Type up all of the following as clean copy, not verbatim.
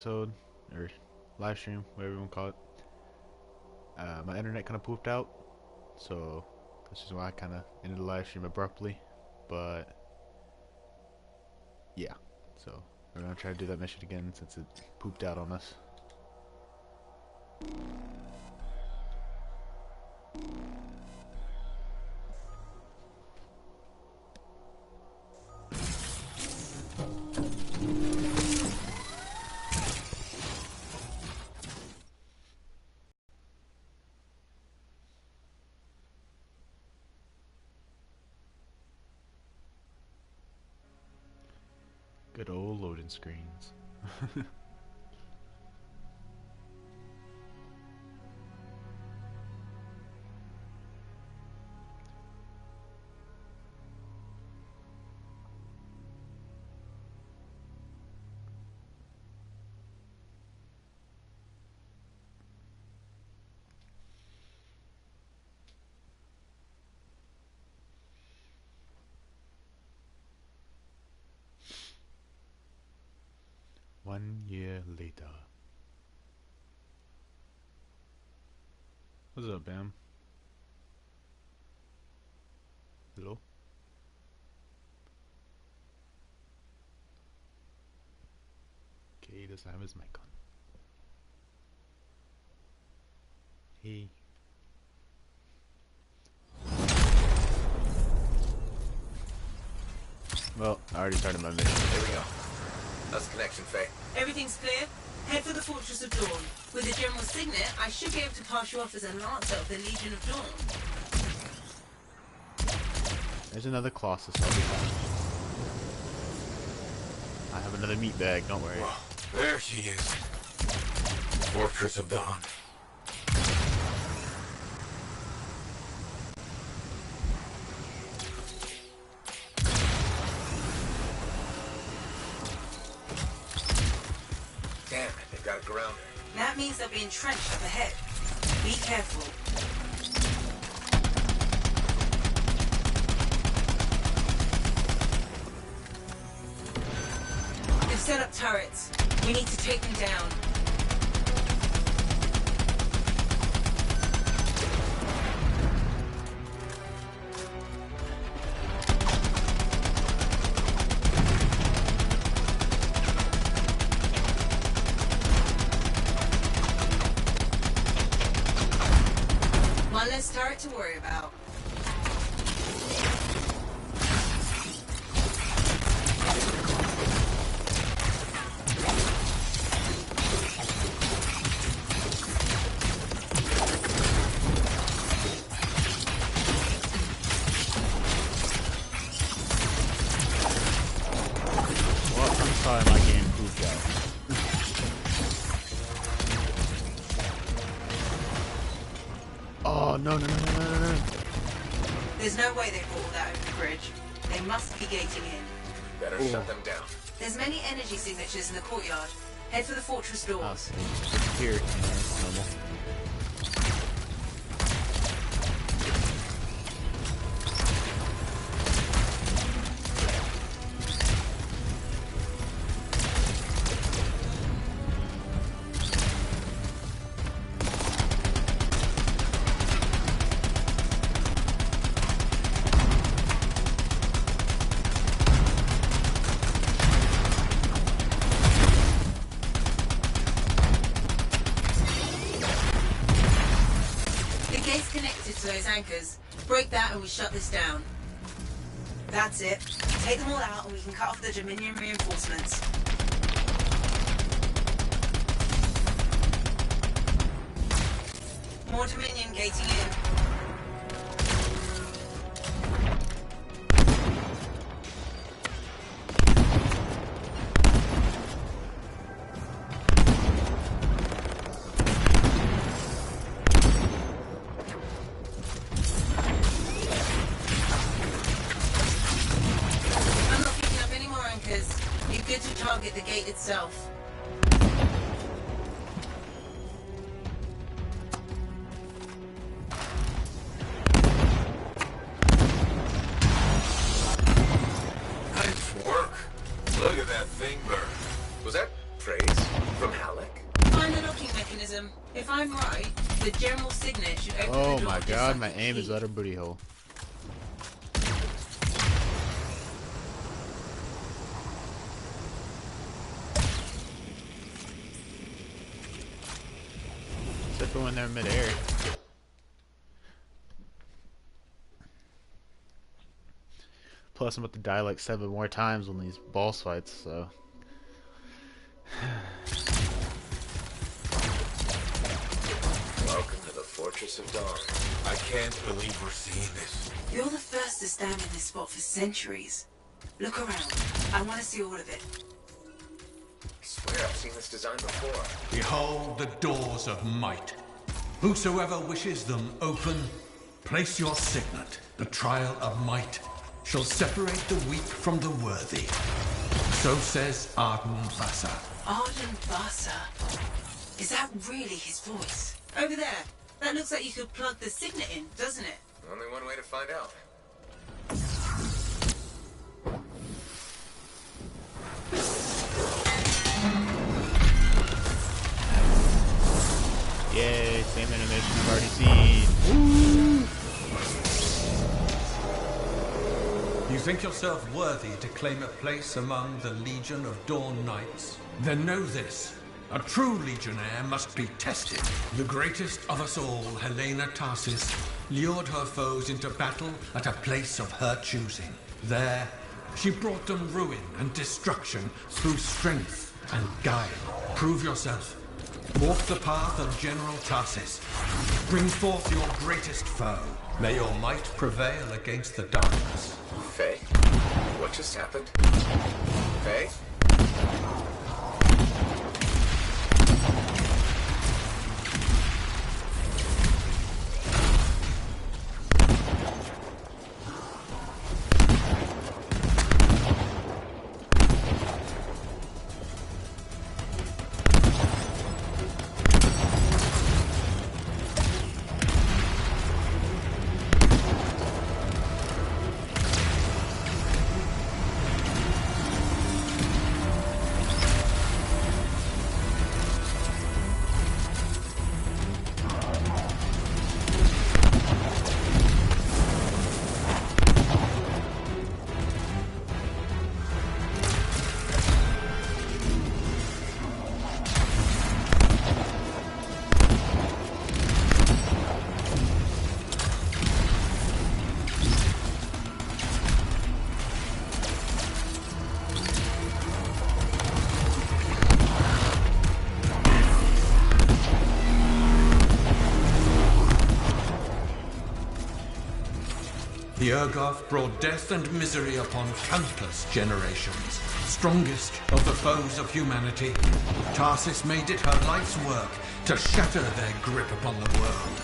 episode or live stream, whatever you want to call it. My internet kind of pooped out, so this is why I kind of ended the live stream abruptly. But yeah, so we're gonna try to do that mission again since it pooped out on us. Good old loading screens. One year later. What's up, Bam? Hello? Okay, he doesn't have his mic on. Hey. Well, I already started my mission. Here we go. That's the connection, Faye. Everything's clear? Head for the Fortress of Dawn. With the General Signet, I should be able to pass you off as a Lancer of the Legion of Dawn. There's another Colossus, I'll be fine. I have another meat bag, don't worry. Whoa, there she is. Fortress of Dawn. Damn, they've got it grounded. That means they'll be entrenched up ahead. Be careful. They've set up turrets. We need to take them down. One less turret to worry about. Well, I'm sorry my game pooped out. Oh, no. There's no way they brought all that over the bridge. They must be gating in. Better shut them down. There's many energy signatures in the courtyard. Head for the fortress Oh, doors. here, it's normal. The gate's connected to those anchors. Break that and we shut this down. That's it. Take them all out and we can cut off the Dominion reinforcements. More Dominion gating in. I'm not picking up any more anchors. You're good to target the gate itself. Nice work. Look at that thing burn. Was that praise from system. If I'm right, the general signet should open the Oh door my just god, like my a aim is key. at a booty hole. Except for when they're midair. Plus, I'm about to die like 7 more times on these boss fights, so. Welcome to the Fortress of Dawn. I can't believe we're seeing this. You're the first to stand in this spot for centuries. Look around. I want to see all of it. I swear I've seen this design before. Behold the doors of might. Whosoever wishes them open, place your signet. The trial of might shall separate the weak from the worthy. So says Arden Vasa. Arden Vasa. Is that really his voice? Over there. That looks like you could plug the signet in, doesn't it? Only one way to find out. Yay, same animation I've already seen. You think yourself worthy to claim a place among the Legion of Dawn Knights? Then know this. A true legionnaire must be tested. The greatest of us all, Helena Tarsis, lured her foes into battle at a place of her choosing. There, she brought them ruin and destruction through strength and guile. Prove yourself. Walk the path of General Tarsis. Bring forth your greatest foe. May your might prevail against the darkness. Faye? What just happened? Faye? The Urgoth brought death and misery upon countless generations. Strongest of the foes of humanity, Tarsis made it her life's work to shatter their grip upon the world.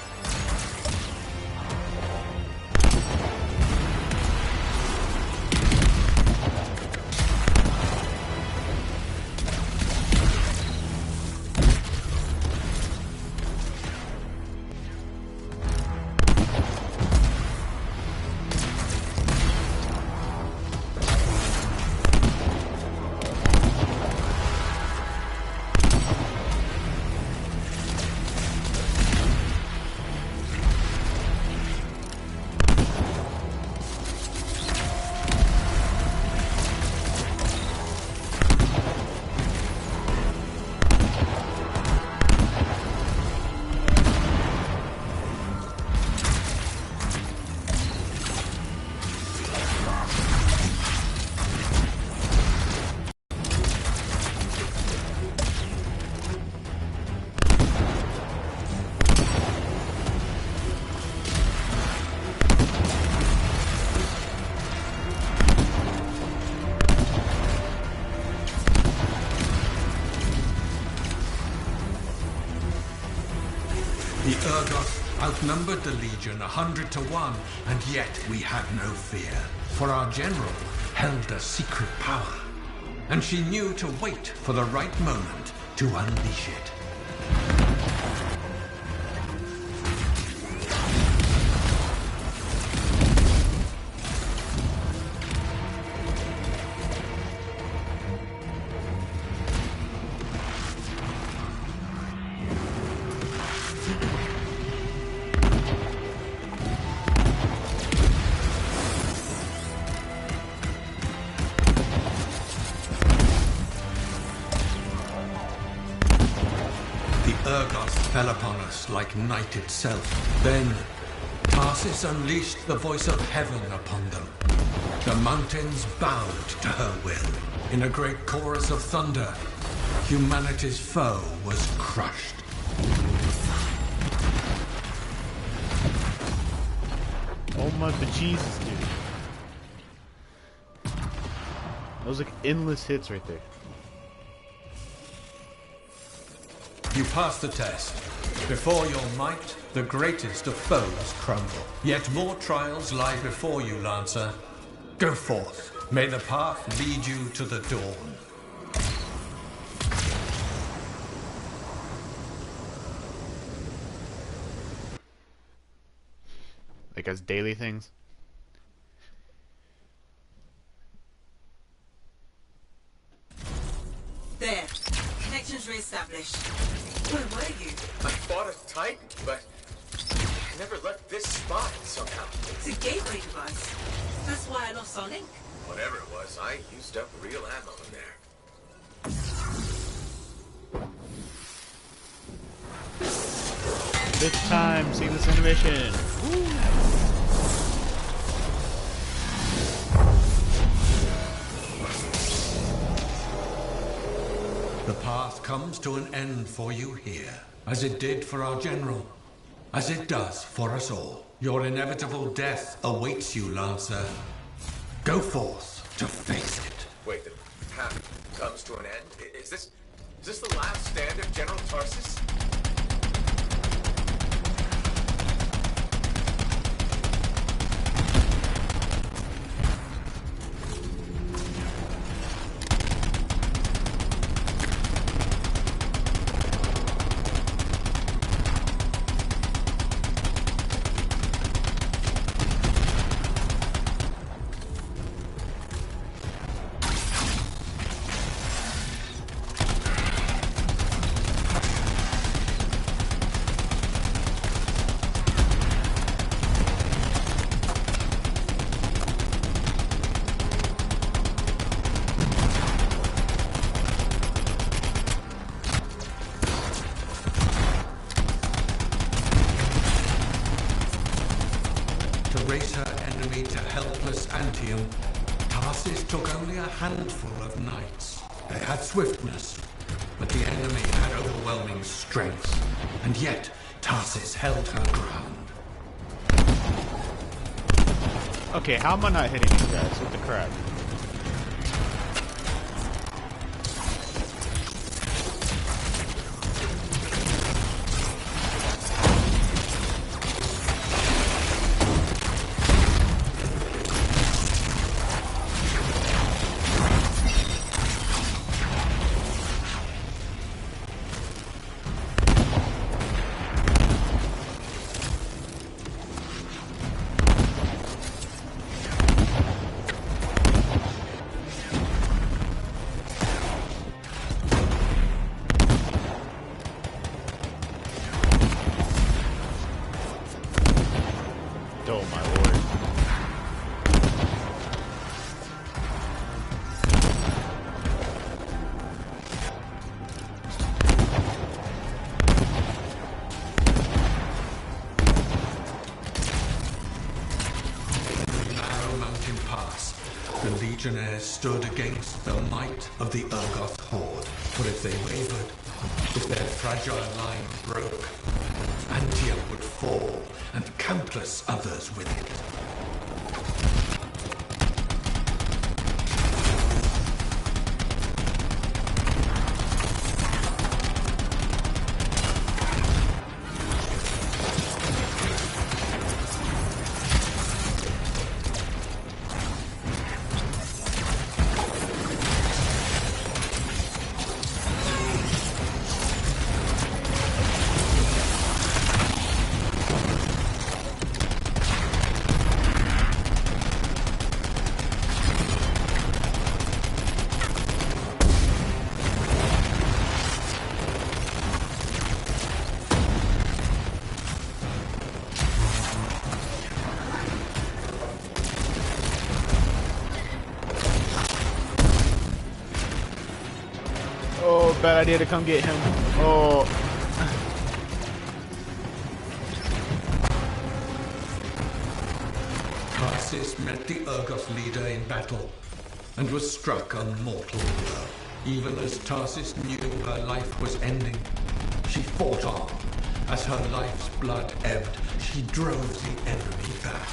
The Urgoth outnumbered the Legion 100 to 1, and yet we had no fear. For our general held a secret power, and she knew to wait for the right moment to unleash it. Urgoth fell upon us like night itself. Then Tarsis unleashed the voice of heaven upon them. The mountains bowed to her will. In a great chorus of thunder, humanity's foe was crushed. Oh my bejesus, dude. Those like endless hits right there. You passed the test. Before your might, the greatest of foes crumble. Yet more trials lie before you, Lancer. Go forth. May the path lead you to the dawn. Like as daily things. There. Connections re-established. Where were you? I fought a Titan, but I never left this spot somehow. It's a gateway device. That's why I lost our link. Whatever it was, I used up real ammo in there. This time, seamless animation. Woo. The path comes to an end for you here, as it did for our general, as it does for us all. Your inevitable death awaits you, Lancer. Go forth to face it. Wait, the path comes to an end? Is this the last stand of General Tarsis? Anthem, Tarsis took only a handful of knights. They had swiftness, but the enemy had overwhelming strength, and yet Tarsis held her ground. Okay, how am I not hitting these guys? What the crap? Oh my lord. Narrow mountain pass, the legionnaires stood against the might of the Urgoth horde. But if they wavered, if their fragile line broke, Anthem would fall, and countless others with it. Oh, bad idea to come get him. Oh. Tarsis met the Urgoth leader in battle and was struck a mortal blow. Even as Tarsis knew her life was ending, she fought on. As her life's blood ebbed, she drove the enemy back.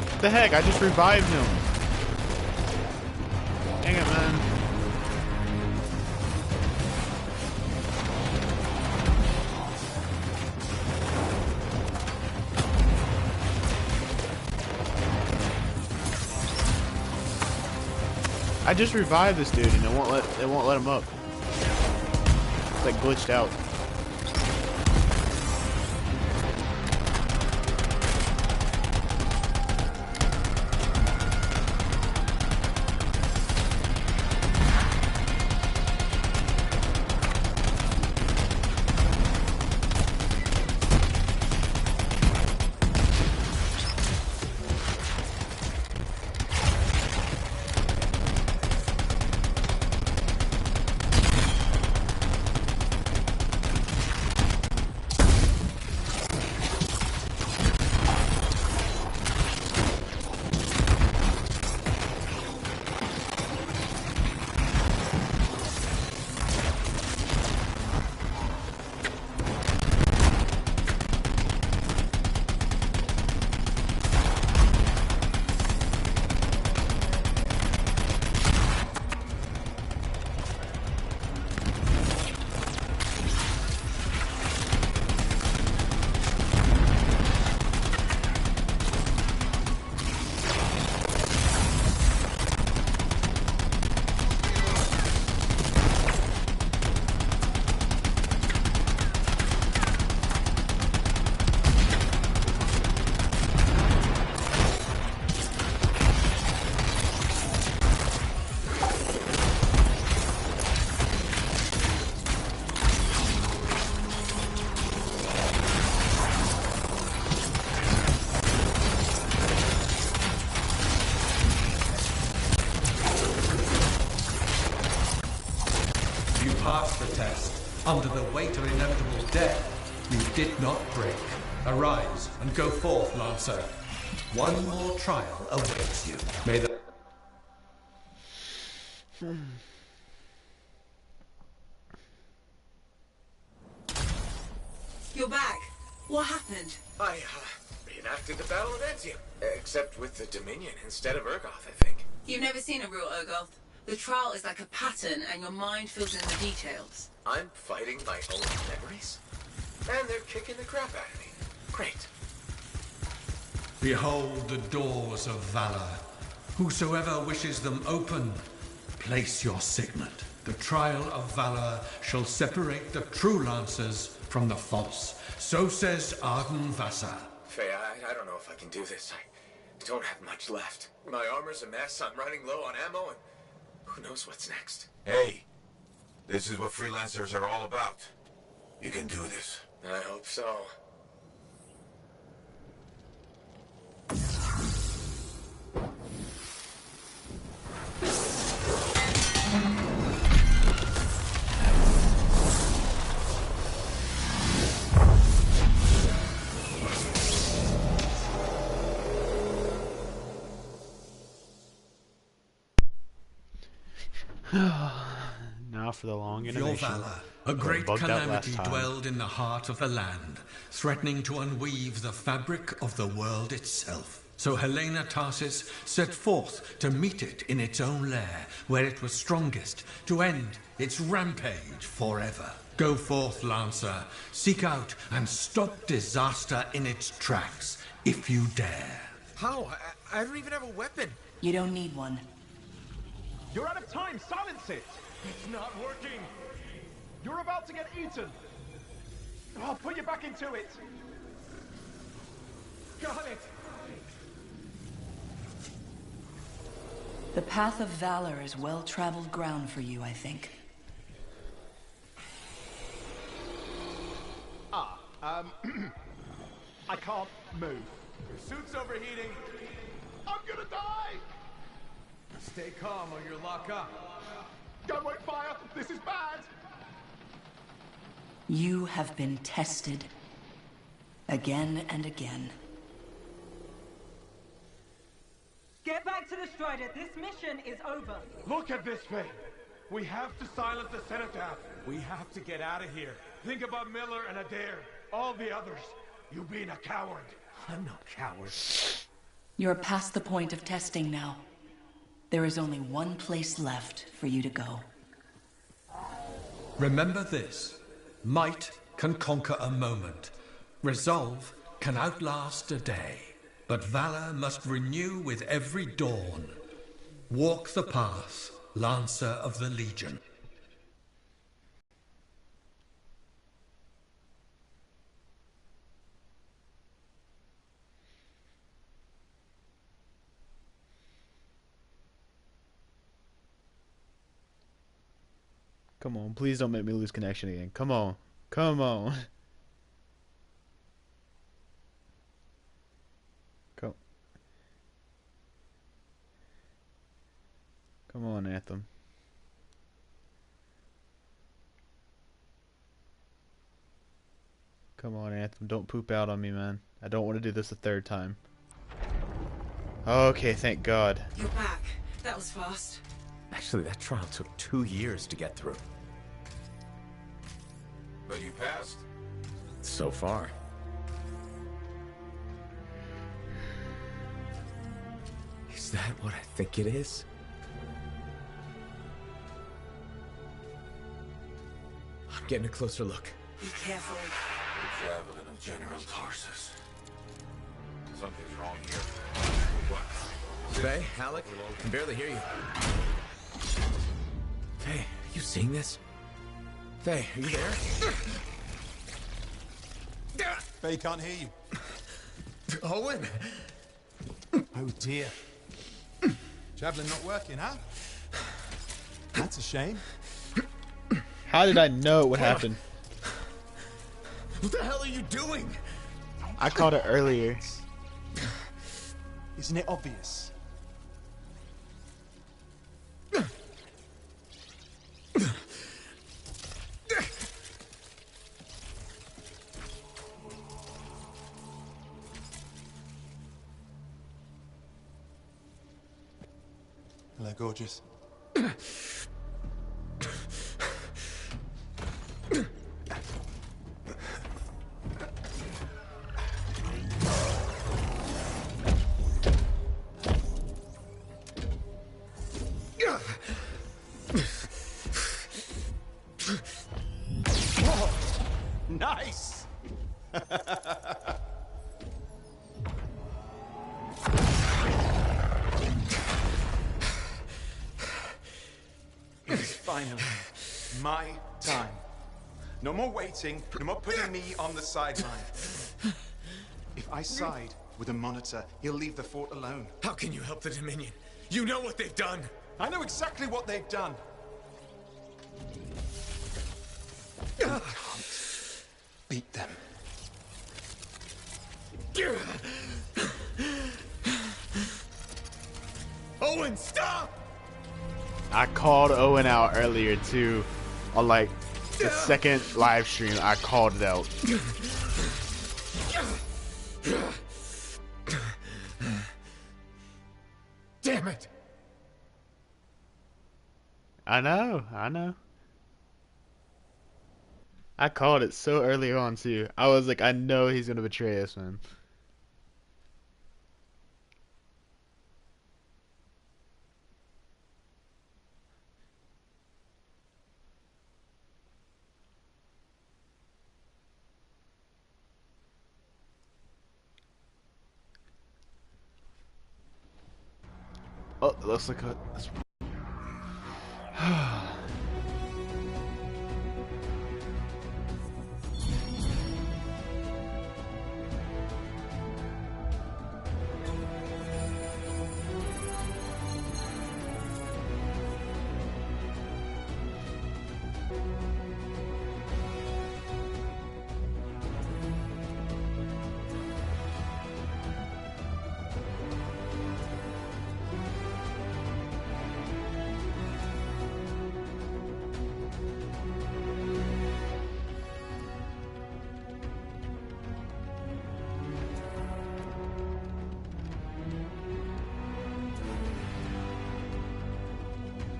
What the heck? I just revived him. Dang it, man. I just revived this dude and it won't let him up. It's like glitched out. Passed the test. Under the weight of inevitable death, you did not break. Arise and go forth, Lancer. One more trial awaits you. May the... You're back. What happened? I reenacted the Battle of Anthem, except with the Dominion instead of Urgoth, I think. You've never seen a real Urgoth. The trial is like a pattern, and your mind fills in the details. I'm fighting my own memories? And they're kicking the crap out of me. Great. Behold the doors of valor. Whosoever wishes them open, place your signet. The trial of valor shall separate the true Lancers from the false. So says Arden Vassar. Faye, I don't know if I can do this. I don't have much left. My armor's a mess, I'm running low on ammo, and who knows what's next. Hey, this is what freelancers are all about. You can do this. I hope so. Now for the long Your animation. valor, a great Bugged out calamity last time. dwelled in the heart of the land, threatening to unweave the fabric of the world itself. So Helena Tarsis set forth to meet it in its own lair, where it was strongest, to end its rampage forever. Go forth, Lancer, seek out and stop disaster in its tracks, if you dare. How? I don't even have a weapon. You don't need one. You're out of time! Silence it! It's not working. You're about to get eaten! I'll put you back into it! Got it! The path of valor is well-traveled ground for you, I think. I can't move. Your suit's overheating. I'm gonna die! Stay calm or you'll lock up. Gun won't fire! This is bad! You have been tested. Again and again. Get back to the Strider. This mission is over. Look at this thing! We have to silence the Cenotaph. We have to get out of here. Think about Miller and Adair. All the others. You being a coward. I'm no coward. You're past the point of testing now. There is only one place left for you to go. Remember this. Might can conquer a moment. Resolve can outlast a day. But valor must renew with every dawn. Walk the path, Lancer of the Legion. Come on, please don't make me lose connection again. Come on. Come on. Come. Come on, Anthem. Come on, Anthem. Don't poop out on me, man. I don't want to do this a third time. Okay, thank God. You're back. That was fast. Actually, that trial took 2 years to get through. But you passed. So far. Is that what I think it is? I'm getting a closer look. Be careful. The javelin of General Tarsus. Something's wrong here. What? Faye, Alec, I can barely hear you. Faye, are you seeing this? Faye, are you there? Faye can't hear you. Owen! Oh dear. Javelin not working, huh? That's a shame. How did I know it would happen? What the hell are you doing? I called it earlier. Isn't it obvious? Hello, gorgeous. Nice! It's finally my time. No more waiting, no more putting me on the sideline. If I side with a monitor, he'll leave the fort alone. How can you help the Dominion? You know what they've done! I know exactly what they've done. You can't beat them. Owen, stop! I called Owen out earlier too. On like the second live stream, I called it out. Damn it! I know, I know. I called it so early on too. I was like, I know he's gonna betray us, man. It looks like a.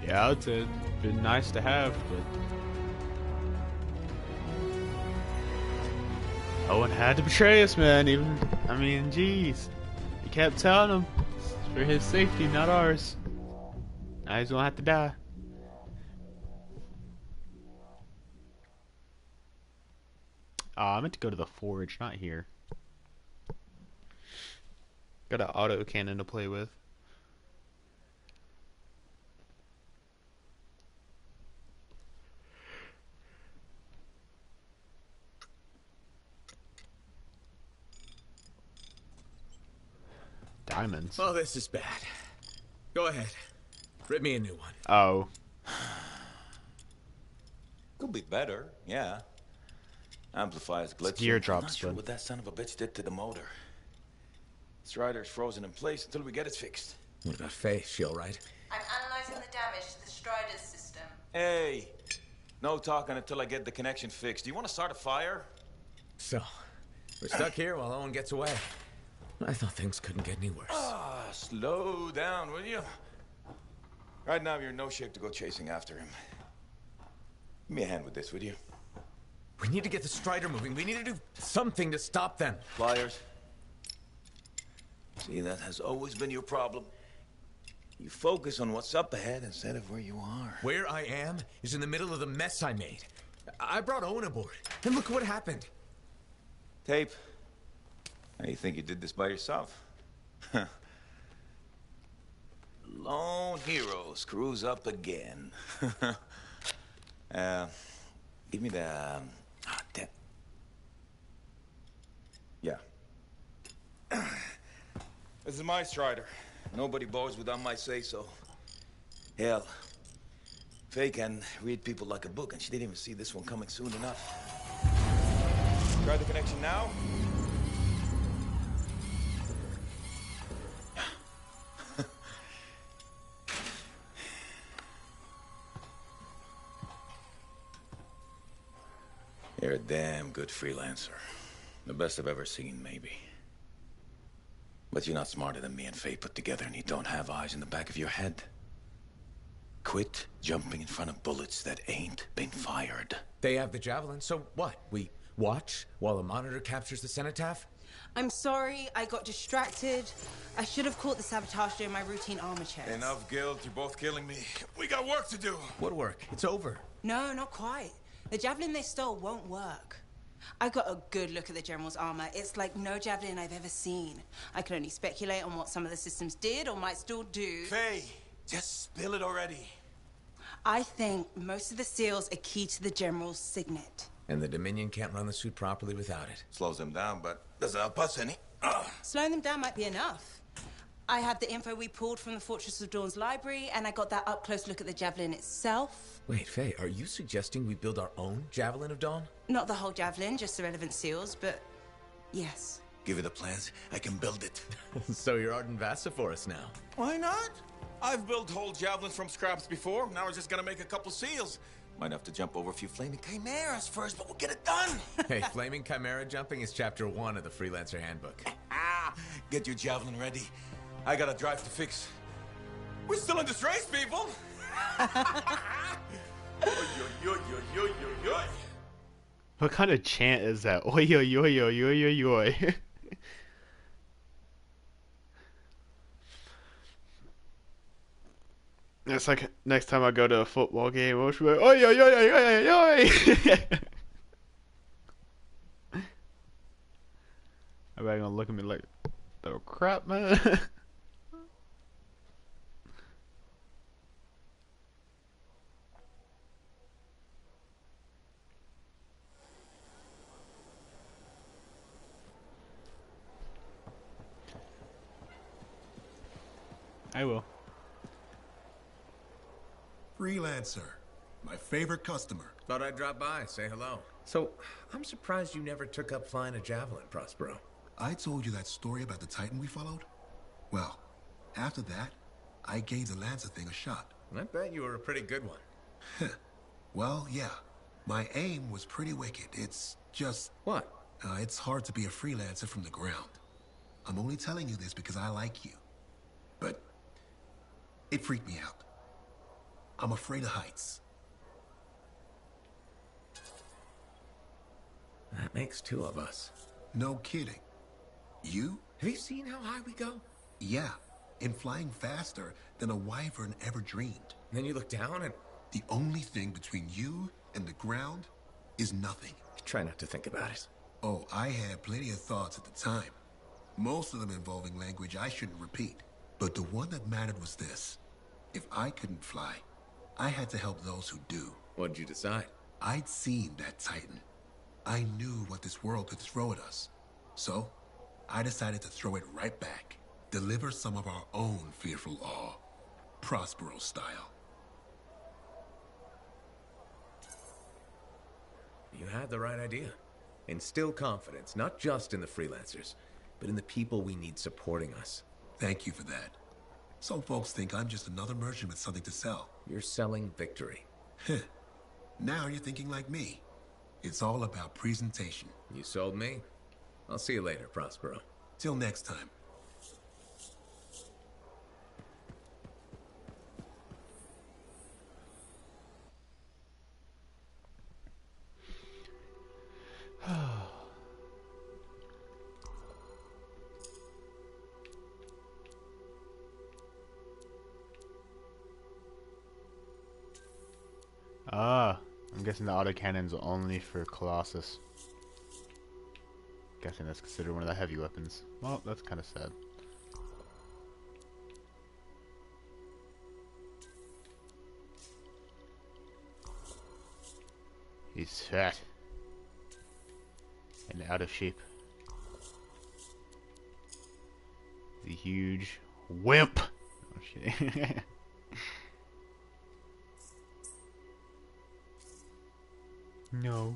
Yeah, it's been nice to have, but Owen had to betray us, man. Even, I mean, jeez, he kept telling him it's for his safety, not ours. Now he's gonna have to die. I meant to go to the forge, not here. Got an auto cannon to play with. Diamonds. Oh, this is bad. Go ahead. Rip me a new one. Oh. Could be better, yeah. Amplifies glitching. Gear I'm drops, not sure bud. what that son of a bitch did to the motor. Strider's frozen in place until we get it fixed. What about Faith? She all right? I'm analyzing the damage to the Strider's system. Hey, no talking until I get the connection fixed. Do you want to start a fire? So, we're stuck here while Owen gets away. I thought things couldn't get any worse. Slow down, will you? Right now, you're in no shape to go chasing after him. Give me a hand with this, would you? We need to get the Strider moving. We need to do something to stop them. Flyers. See, that has always been your problem. You focus on what's up ahead instead of where you are. Where I am is in the middle of the mess I made. I brought Owen aboard, and look what happened. Tape. How you think you did this by yourself? Lone hero screws up again. Give me the... Yeah. This is my Strider. Nobody boards without my say-so. Hell, Faye can read people like a book, and she didn't even see this one coming soon enough. Try the connection now. You're a damn good freelancer. The best I've ever seen, maybe. But you're not smarter than me and Faye put together, and you don't have eyes in the back of your head. Quit jumping in front of bullets that ain't been fired. They have the javelin, so what? We watch while a monitor captures the cenotaph? I'm sorry, I got distracted. I should have caught the sabotage during my routine armor checks. Enough guilt, you're both killing me. We got work to do. What work? It's over. No, not quite. The javelin they stole won't work. I got a good look at the General's armor. It's like no javelin I've ever seen. I can only speculate on what some of the systems did or might still do. Faye, just spill it already. I think most of the seals are key to the General's signet. And the Dominion can't run the suit properly without it. Slows them down, but doesn't help us any. Slowing them down might be enough. I have the info we pulled from the Fortress of Dawn's library, and I got that up-close look at the javelin itself. Wait, Faye, are you suggesting we build our own Javelin of Dawn? Not the whole javelin, just the relevant seals, but yes. Give me the plans, I can build it. So you're Arden Vassa for us now. Why not? I've built whole javelins from scraps before. Now we're just gonna make a couple seals. Might have to jump over a few flaming chimeras first, but we'll get it done. Hey, flaming chimera jumping is chapter 1 of the Freelancer Handbook. Get your javelin ready. I got a drive to fix. We're still in this race, people. What kind of chant is that? Oi, oi, oi, oi, oi, oi, oi. It's like next time I go to a football game, I'll be like, oi, oi, oi, oi, oi, oi. Everybody gonna look at me like, little crap, man. I will. Freelancer. My favorite customer. Thought I'd drop by, say hello. So, I'm surprised you never took up flying a javelin, Prospero. I told you that story about the Titan we followed? Well, after that, I gave the Lancer thing a shot. I bet you were a pretty good one. Well, yeah. My aim was pretty wicked. It's just... What? It's hard to be a freelancer from the ground. I'm only telling you this because I like you. But it freaked me out. I'm afraid of heights. That makes two of us. No kidding. You? Have you seen how high we go? Yeah, and flying faster than a wyvern ever dreamed. And then you look down and... The only thing between you and the ground is nothing. Try not to think about it. Oh, I had plenty of thoughts at the time. Most of them involving language I shouldn't repeat. But the one that mattered was this. If I couldn't fly, I had to help those who do. What'd you decide? I'd seen that Titan. I knew what this world could throw at us. So, I decided to throw it right back. Deliver some of our own fearful awe. Prospero style. You had the right idea. Instill confidence, not just in the freelancers, but in the people we need supporting us. Thank you for that. Some folks think I'm just another merchant with something to sell. You're selling victory. Now you're thinking like me. It's all about presentation. You sold me. I'll see you later, Prospero. Till next time. I'm guessing the autocannon's only for Colossus. Guessing that's considered one of the heavy weapons. Well, that's kind of sad. He's fat and out of shape. The huge wimp. Oh shit. No.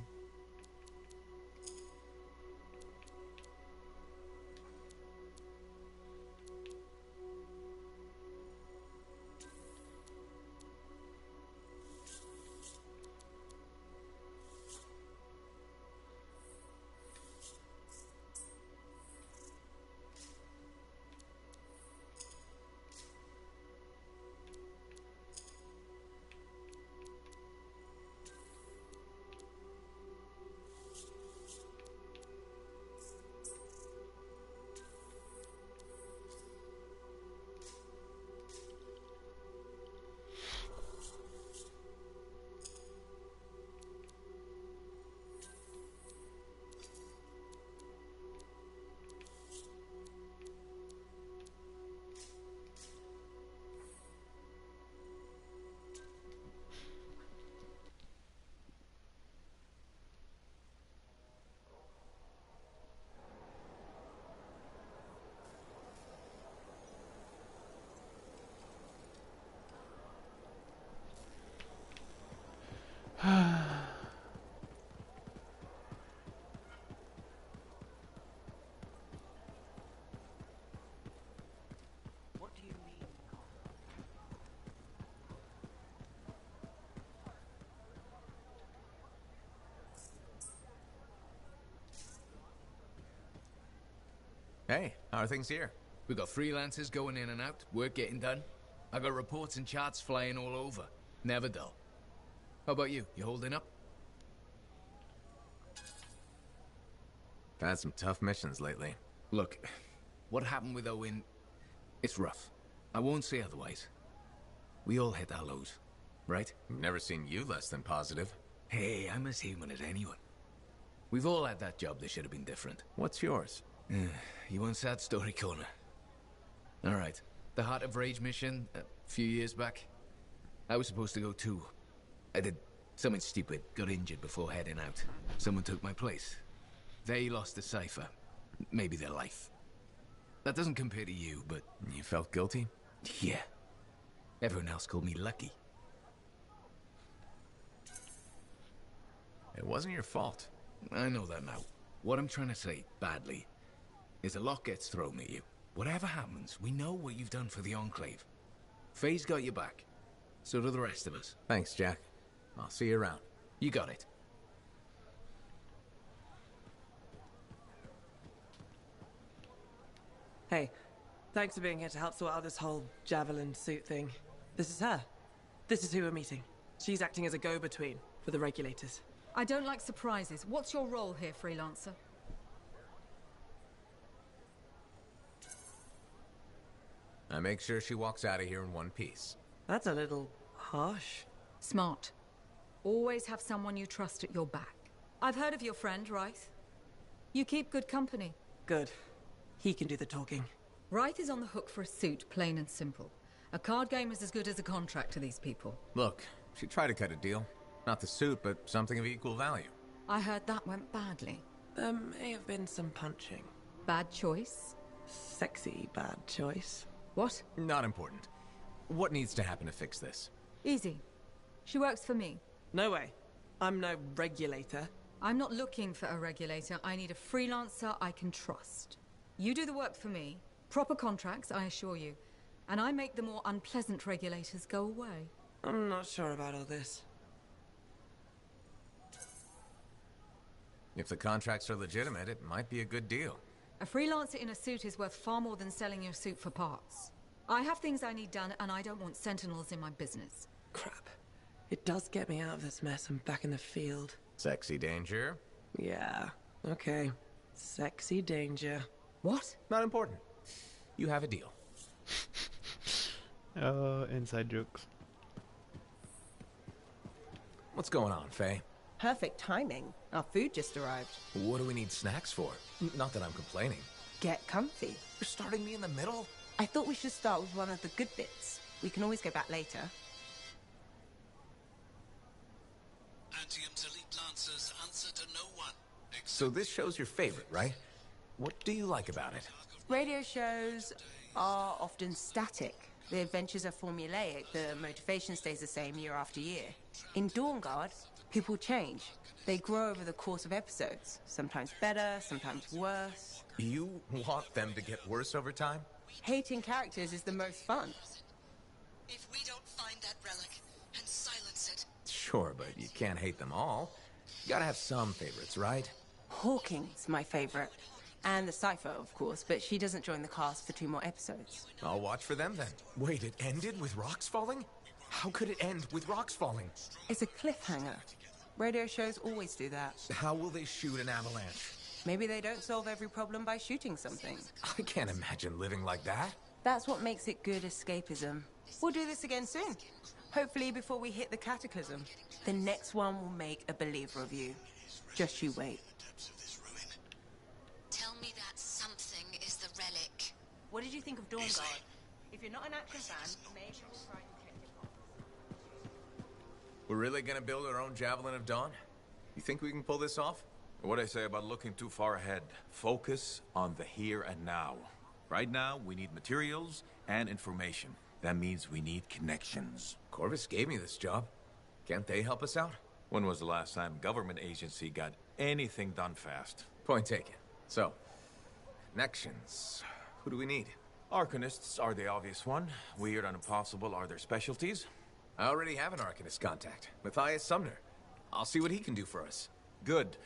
What do you mean? Hey, how are things here? We got freelancers going in and out, work getting done. I got reports and charts flying all over. Never dull. How about you? You holding up? I've had some tough missions lately. Look, what happened with Owen, it's rough. I won't say otherwise. We all hit our lows, right? Never seen you less than positive. Hey, I'm as human as anyone. We've all had that job that should have been different. What's yours? You want sad story corner? Alright, the Heart of Rage mission, a few years back. I was supposed to go too. I did something stupid, got injured before heading out. Someone took my place. They lost the cipher. Maybe their life. That doesn't compare to you, but... You felt guilty? Yeah. Everyone else called me lucky. It wasn't your fault. I know that now. What I'm trying to say, badly, is a lot gets thrown at you. Whatever happens, we know what you've done for the Enclave. Faye's got your back. So do the rest of us. Thanks, Jack. I'll see you around. You got it. Hey, thanks for being here to help sort out this whole Javelin suit thing. This is her. This is who we're meeting. She's acting as a go-between for the regulators. I don't like surprises. What's your role here, Freelancer? I make sure she walks out of here in one piece. That's a little harsh. Smart. Always have someone you trust at your back. I've heard of your friend, Wraith. You keep good company. Good. He can do the talking. Wraith is on the hook for a suit, plain and simple. A card game is as good as a contract to these people. Look, she tried to cut a deal. Not the suit, but something of equal value. I heard that went badly. There may have been some punching. Bad choice? Sexy bad choice. What? Not important. What needs to happen to fix this? Easy. She works for me. No way. I'm no regulator. I'm not looking for a regulator. I need a freelancer I can trust. You do the work for me. Proper contracts, I assure you. And I make the more unpleasant regulators go away. I'm not sure about all this. If the contracts are legitimate, it might be a good deal. A freelancer in a suit is worth far more than selling your suit for parts. I have things I need done, and I don't want sentinels in my business. Crap. It does get me out of this mess and back in the field. Sexy danger? Yeah. Okay. Sexy danger. What? Not important. You have a deal. Inside jokes. What's going on, Faye? Perfect timing. Our food just arrived. What do we need snacks for? Not that I'm complaining. Get comfy. You're starting me in the middle? I thought we should start with one of the good bits. We can always go back later. Antium's elite lancers answer to no one. So this show's your favorite, right? What do you like about it? Radio shows are often static. The adventures are formulaic. The motivation stays the same year after year. In Dawn Guard, people change. They grow over the course of episodes. Sometimes better, sometimes worse. You want them to get worse over time? Hating characters is the most fun. If we don't find that relic and silence it... Sure, but you can't hate them all. You gotta have some favorites, right? Hawking's my favorite. And the Cypher, of course, but she doesn't join the cast for 2 more episodes. I'll watch for them then. Wait, it ended with rocks falling? How could it end with rocks falling? It's a cliffhanger. Radio shows always do that. How will they shoot an avalanche? Maybe they don't solve every problem by shooting something. I can't imagine living like that. That's what makes it good escapism. We'll do this again soon. Hopefully before we hit the cataclysm. The next one will make a believer of you. Just you wait. Tell me that something is the relic. What did you think of Dawn Guard? If you're not an action fan, maybe we'll try Detective Comics. We're really gonna build our own Javelin of Dawn? You think we can pull this off? What I say about looking too far ahead. Focus on the here and now. Right now, we need materials and information. That means we need connections. Corvus gave me this job. Can't they help us out? When was the last time a government agency got anything done fast? Point taken. So, connections. Who do we need? Arcanists are the obvious one. Weird and impossible are their specialties. I already have an Arcanist contact, Matthias Sumner. I'll see what he can do for us. Good.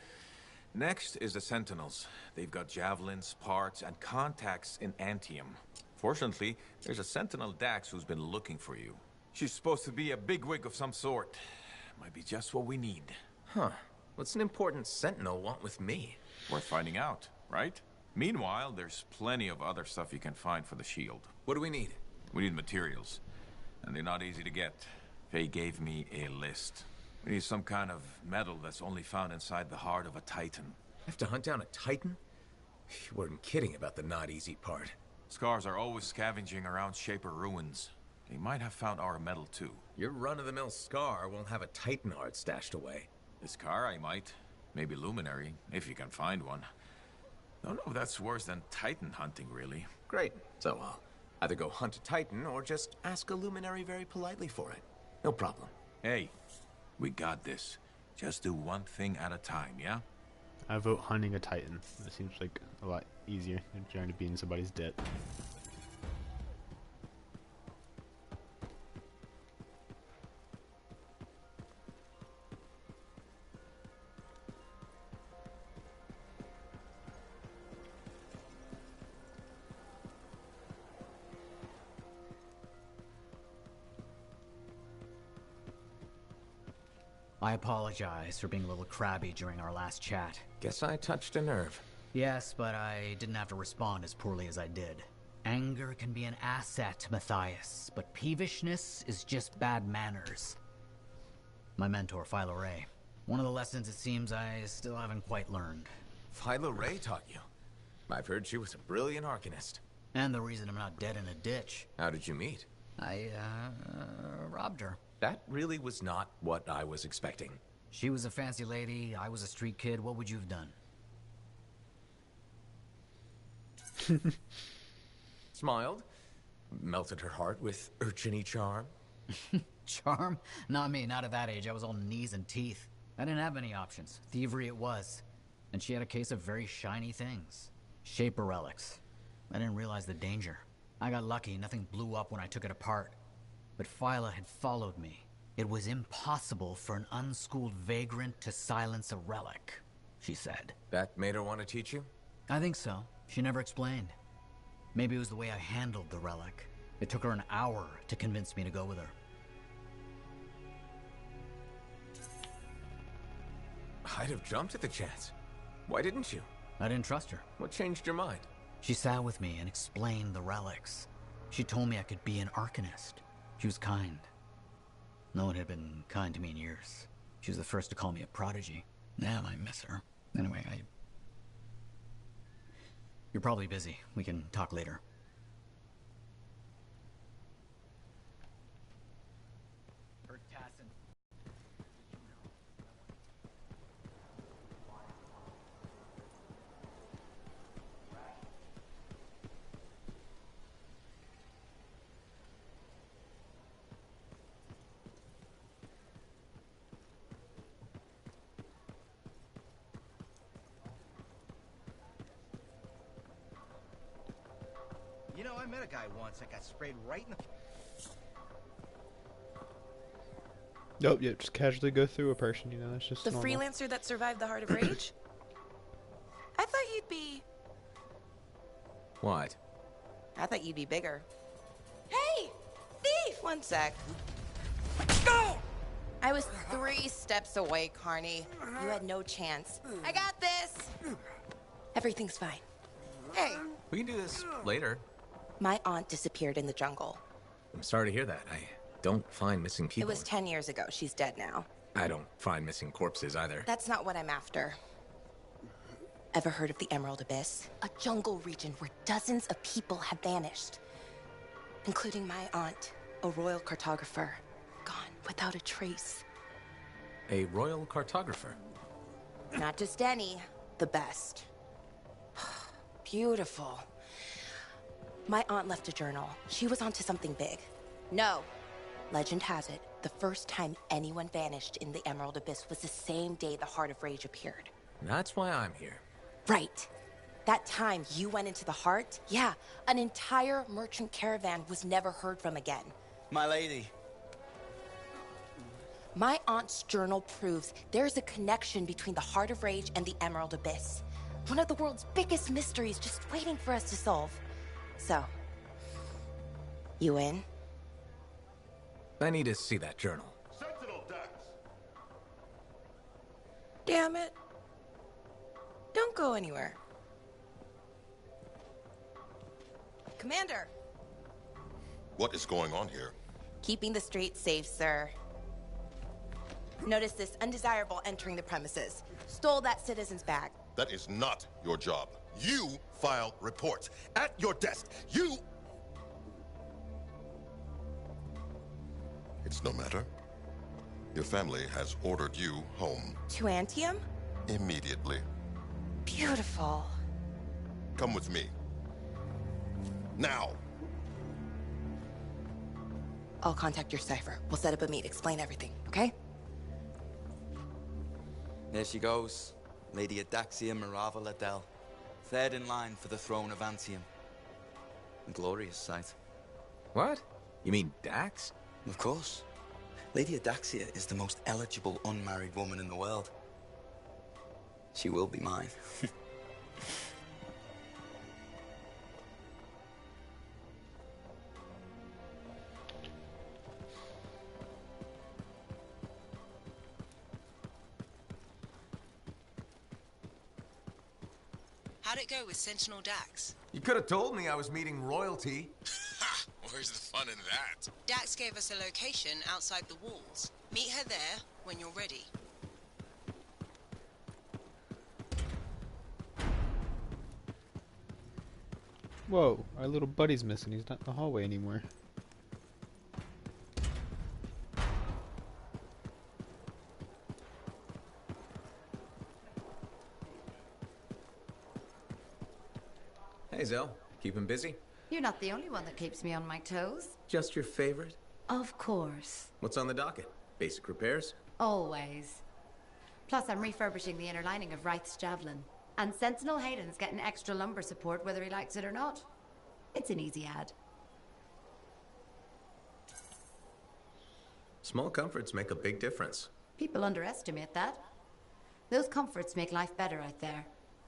Next is the Sentinels. They've got javelins, parts, and contacts in Anthem. Fortunately, there's a Sentinel Dax who's been looking for you. She's supposed to be a bigwig of some sort. Might be just what we need. Huh. What's an important Sentinel want with me? Worth finding out, right? Meanwhile, there's plenty of other stuff you can find for the shield. What do we need? We need materials. And they're not easy to get. Faye gave me a list. We need some kind of metal that's only found inside the heart of a Titan. Have to hunt down a Titan? You weren't kidding about the not easy part. Scars are always scavenging around Shaper ruins. They might have found our metal too. Your run-of-the-mill Scar won't have a Titan heart stashed away. This car I might. Maybe Luminary, if you can find one. Don't know if that's worse than Titan hunting, really. Great. So, Either go hunt a Titan or just ask a luminary very politely for it. No problem. Hey, we got this. Just do one thing at a time, yeah? I vote hunting a Titan. That seems like a lot easier than trying to be in somebody's debt. I apologize for being a little crabby during our last chat. Guess I touched a nerve. Yes, but I didn't have to respond as poorly as I did. Anger can be an asset, Matthias, but peevishness is just bad manners. My mentor, Philo Ray. One of the lessons it seems I still haven't quite learned. Philo Ray taught you? I've heard she was a brilliant arcanist. And the reason I'm not dead in a ditch. How did you meet? I, robbed her. That really was not what I was expecting. She was a fancy lady, I was a street kid. What would you have done? Smiled, melted her heart with urchin-y charm. Charm? Not me, not at that age. I was all knees and teeth. I didn't have any options. Thievery it was. And she had a case of very shiny things. Shaper relics. I didn't realize the danger. I got lucky, nothing blew up when I took it apart. But Phyla had followed me. It was impossible for an unschooled vagrant to silence a relic, she said. That made her want to teach you? I think so. She never explained. Maybe it was the way I handled the relic. It took her an hour to convince me to go with her. I'd have jumped at the chance. Why didn't you? I didn't trust her. What changed your mind? She sat with me and explained the relics. She told me I could be an arcanist. She was kind. No one had been kind to me in years. She was the first to call me a prodigy. Damn, I miss her. Anyway, You're probably busy. We can talk later. You know, I met a guy once that got sprayed right in the... Nope, yeah, just casually go through a person, you know, that's just The normal. freelancer that survived the Heart of Rage? I thought you'd be... What? I thought you'd be bigger. Hey! Thief! One sec. No! I was 3 steps away, Carney. You had no chance. I got this! Everything's fine. Hey! We can do this later. My aunt disappeared in the jungle. I'm sorry to hear that. I don't find missing people. It was 10 years ago. She's dead now. I don't find missing corpses either. That's not what I'm after. Ever heard of the Emerald Abyss? A jungle region where dozens of people have vanished. Including my aunt, a royal cartographer. Gone without a trace. A royal cartographer? Not just any, the best. Beautiful. My aunt left a journal. She was onto something big. No. Legend has it, the first time anyone vanished in the Emerald Abyss was the same day the Heart of Rage appeared. That's why I'm here. Right. That time you went into the Heart, yeah, an entire merchant caravan was never heard from again. My lady. My aunt's journal proves there's a connection between the Heart of Rage and the Emerald Abyss. One of the world's biggest mysteries just waiting for us to solve. So, you in? I need to see that journal. Damn it. Don't go anywhere. Commander! What is going on here? Keeping the streets safe, sir. Notice this undesirable entering the premises. Stole that citizen's bag. That is not your job. You file reports. At your desk, you... It's no matter. Your family has ordered you home. To Anthem? Immediately. Beautiful. Come with me. Now! I'll contact your cipher. We'll set up a meet, explain everything, okay? There she goes. Lady Adaxia Mirava Ladell. Third in line for the throne of Anthem. A glorious sight. What? You mean Dax? Of course. Lady Adaxia is the most eligible unmarried woman in the world. She will be mine. How'd it go with Sentinel Dax? You could have told me I was meeting royalty. Where's the fun in that? Dax gave us a location outside the walls. Meet her there when you're ready. Whoa, our little buddy's missing. He's not in the hallway anymore. Hey, Zell. Keep him busy? You're not the only one that keeps me on my toes. Just your favorite? Of course. What's on the docket? Basic repairs? Always. Plus, I'm refurbishing the inner lining of Wraith's Javelin. And Sentinel Hayden's getting extra lumber support whether he likes it or not. It's an easy ad. Small comforts make a big difference. People underestimate that. Those comforts make life better out there,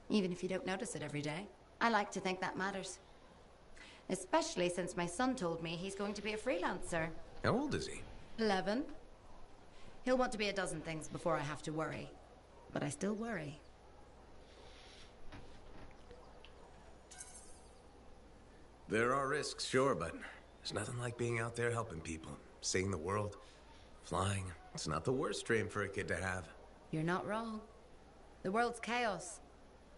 even if you don't notice it every day. I like to think that matters. Especially since my son told me he's going to be a freelancer. How old is he? 11. He'll want to be a dozen things before I have to worry. But I still worry. There are risks, sure, but there's nothing like being out there helping people, seeing the world, flying. It's not the worst dream for a kid to have. You're not wrong. The world's chaos.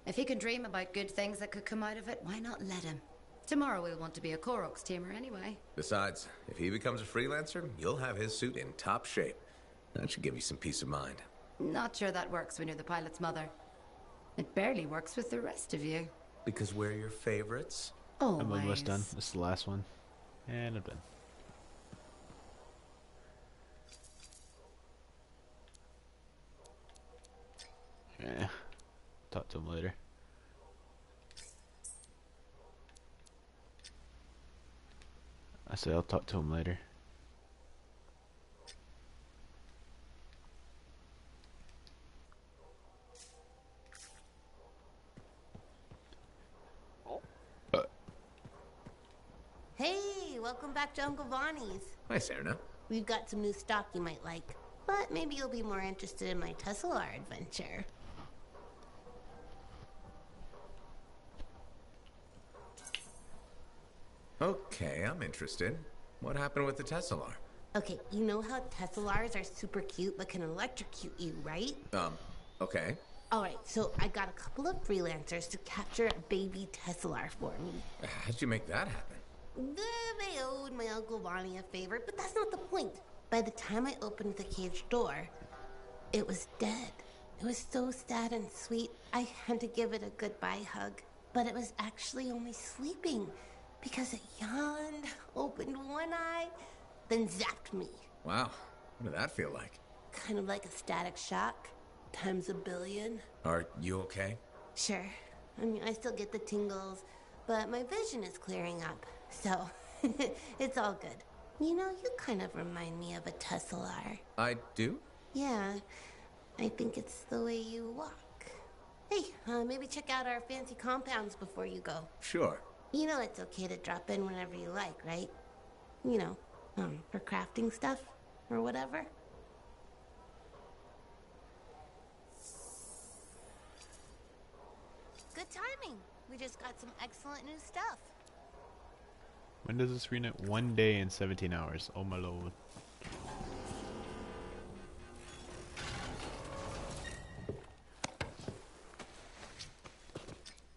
If he can dream about good things that could come out of it, why not let him? Tomorrow we'll want to be a Koroks teamer anyway. Besides, if he becomes a freelancer, you'll have his suit in top shape. That should give you some peace of mind. Not sure that works when you're the pilot's mother. It barely works with the rest of you. Because we're your favorites? Always. I'm almost done. This is the last one. And I'm done. Yeah. Talk to him later. I say I'll talk to him later. Hey, welcome back to Uncle Bonnie's. Hi, Serna. We've got some new stock you might like, but maybe you'll be more interested in my Tesla adventure. Okay, I'm interested. What happened with the Tesla? Okay, you know how Teslars are super cute but can electrocute you, right? Okay. Alright, so I got a couple of freelancers to capture a baby Teslar for me. How'd you make that happen? They owed my Uncle Bonnie a favor, but that's not the point. By the time I opened the cage door, it was dead. It was so sad and sweet, I had to give it a goodbye hug. But it was actually only sleeping, because it yawned, opened one eye, then zapped me. Wow, what did that feel like? Kind of like a static shock, times a billion. Are you okay? Sure. I mean, I still get the tingles, but my vision is clearing up, so it's all good. You know, you kind of remind me of a Teslar. I do? Yeah, I think it's the way you walk. Hey, maybe check out our fancy compounds before you go. Sure. You know it's okay to drop in whenever you like, right? You know, for crafting stuff or whatever. Good timing. We just got some excellent new stuff. When does this renew? 1 day and 17 hours. Oh my lord.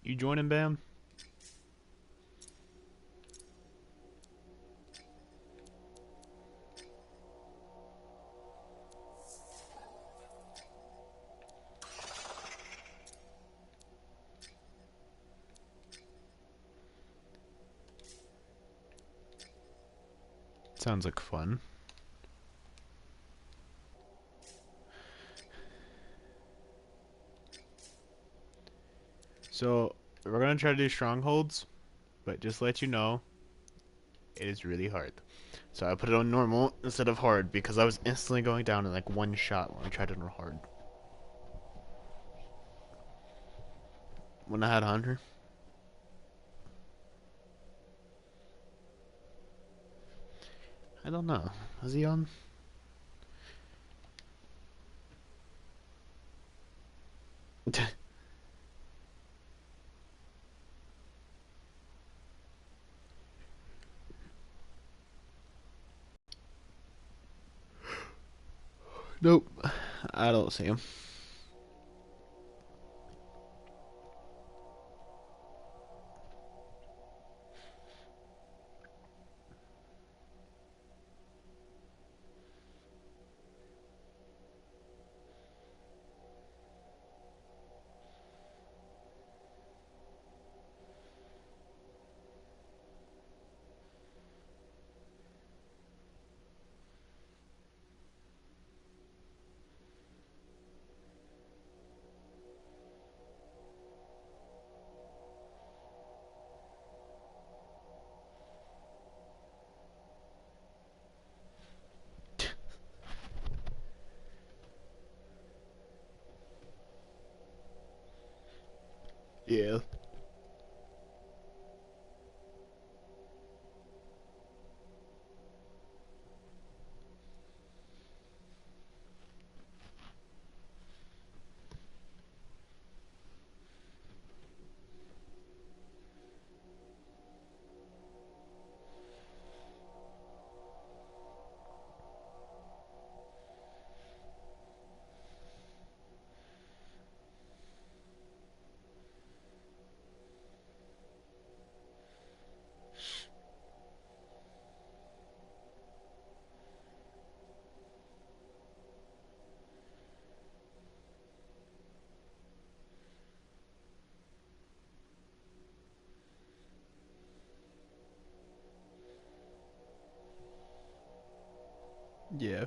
You joining, Bam? Sounds like fun. So, we're gonna try to do strongholds, but just to let you know, it is really hard. So I put it on normal instead of hard because I was instantly going down in like one shot when I tried it on hard. When I had Hunter. I don't know. Was he on? Nope. I don't see him. Yeah. Yeah.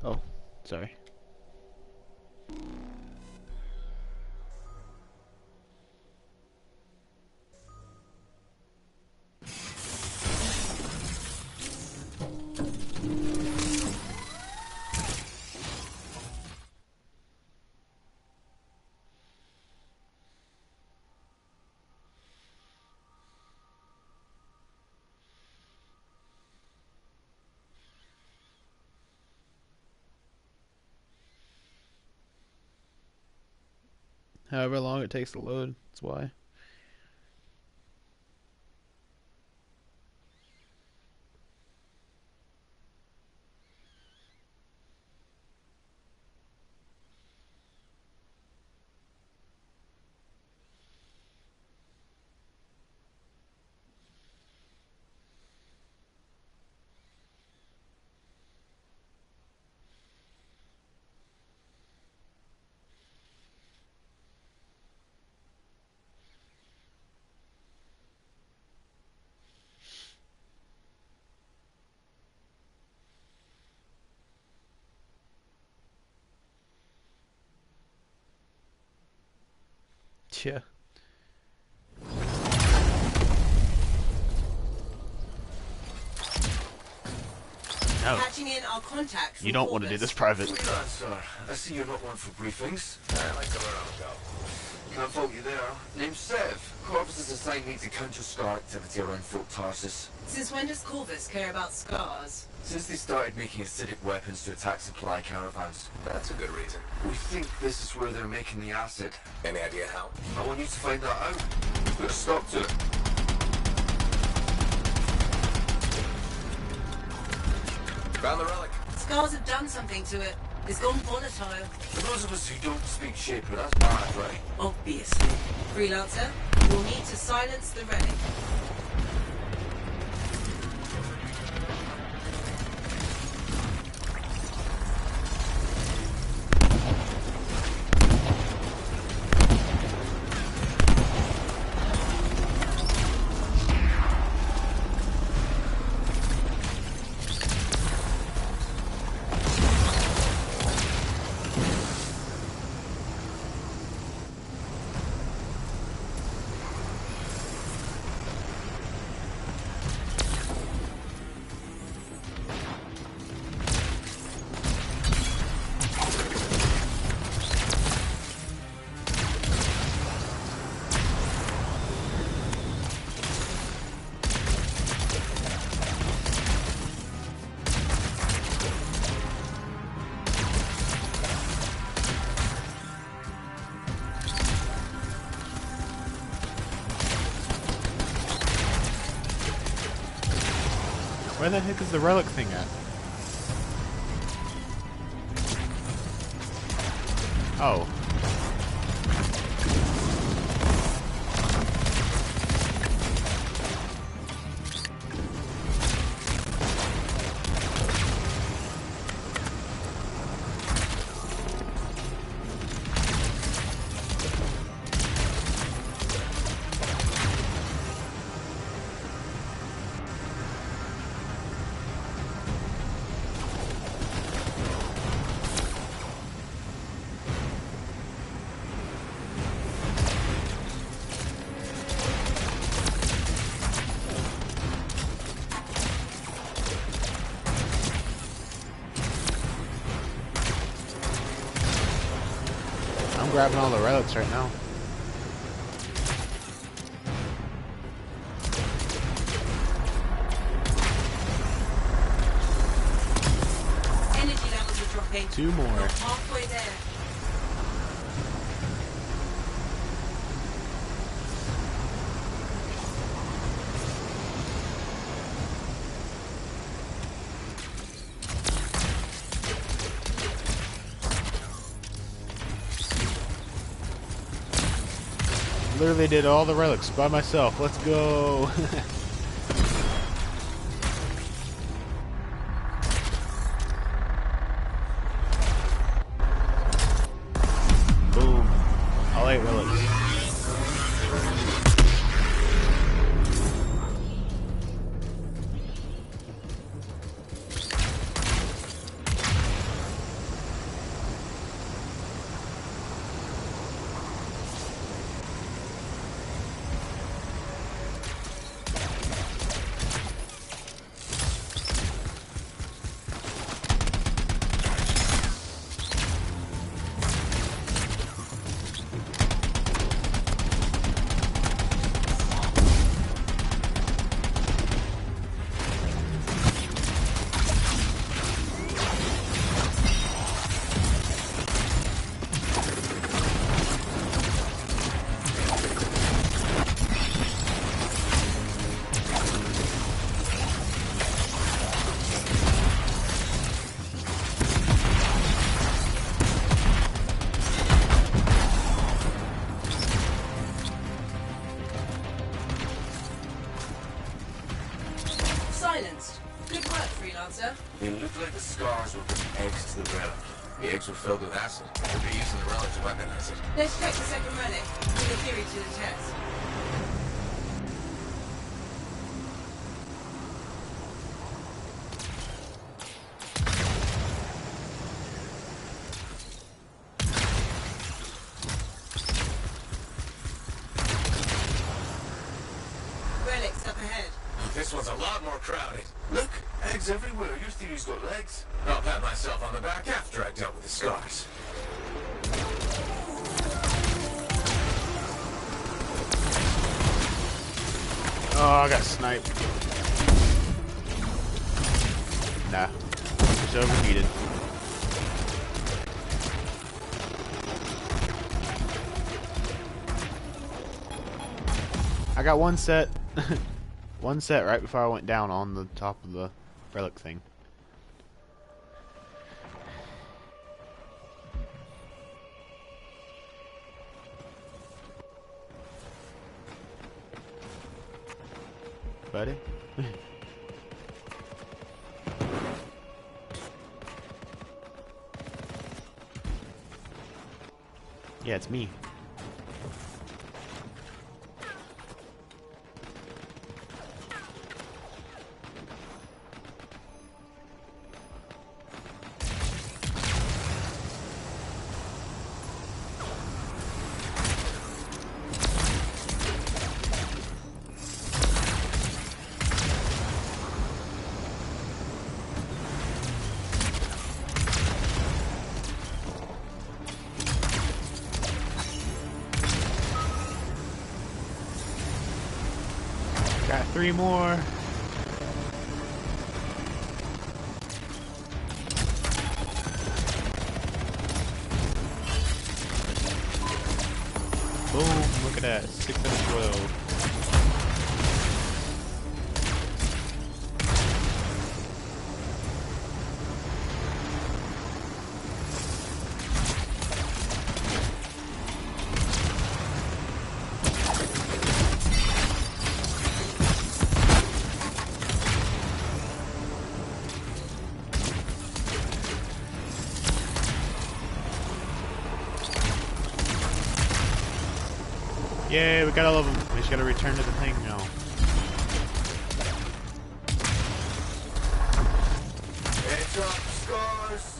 Oh, sorry. However long it takes to load, that's why. Yeah. No. Patching in our contact. You don't want to do this private. Sir, I see you're not one for briefings. I like to learn on the go. Can't fault you there. Name's Sev. Corvus has assigned me to counter Scar activity around Fort Tarsus. Since when does Corvus care about scars? Since they started making acidic weapons to attack supply caravans. That's a good reason. We think this is where they're making the acid. Any idea how? I want you to find that out. Put a stop to it. Found the relic. Scars have done something to it. It's gone volatile. For those of us who don't speak Shaper, that's bad, right? Obviously. Freelancer, you'll need to silence the relic. Where the heck is the relic thing at? Oh. I'm grabbing all the relics right now. Energy levels are dropping. 2 more. We're halfway there. Literally did all the relics by myself. Let's go. Boom. All 8 relics. Silenced. Good work, freelancer. It looked like the scars were putting eggs to the relic. The eggs were filled with acid. Could be using the relic to weaponize it. Let's check the second relic. Put the theory to the test. Relic's up ahead. This one's a lot more crowded. Look, eggs everywhere. Your theory's got legs. I'll pat myself on the back after I dealt with the scars. Oh, I got sniped. Nah. It's overheated. I got one set. One set right before I went down on the top of the relic thing. Buddy? Yeah, it's me. Got 3 more. Boom, look at that. 6 out of 12. Yay, we got all of them. We just gotta return to the thing now. It's up, scores!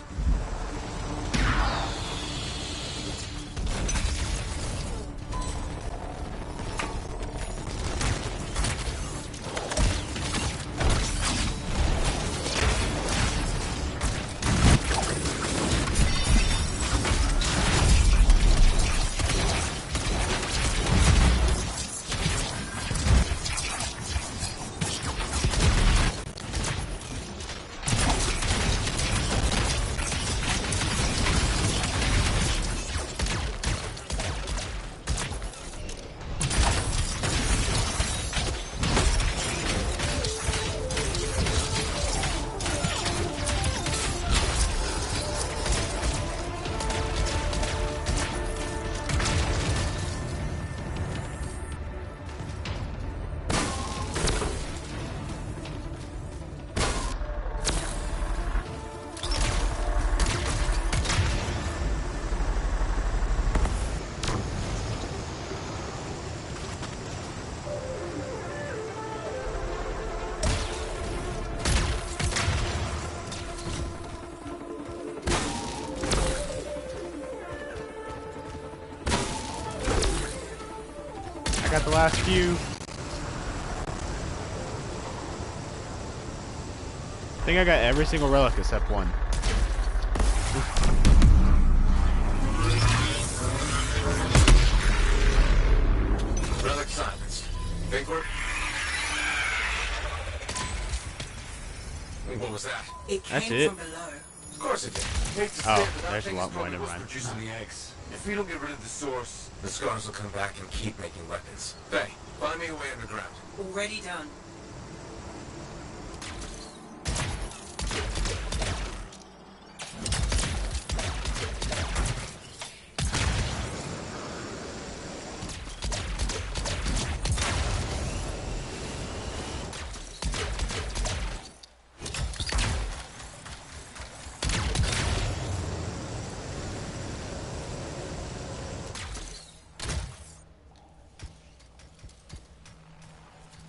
I got the last few. I think I got every single relic except one. Relic silence. Think we're... What was that? It That's came it. from below. Of course it did. Hate to Oh, say it, but that there's a thing lot is more, probably never what's mind. producing the eggs. If we don't get rid of the source, the scars will come back and keep making weapons. Faye, find me a way underground. Already done.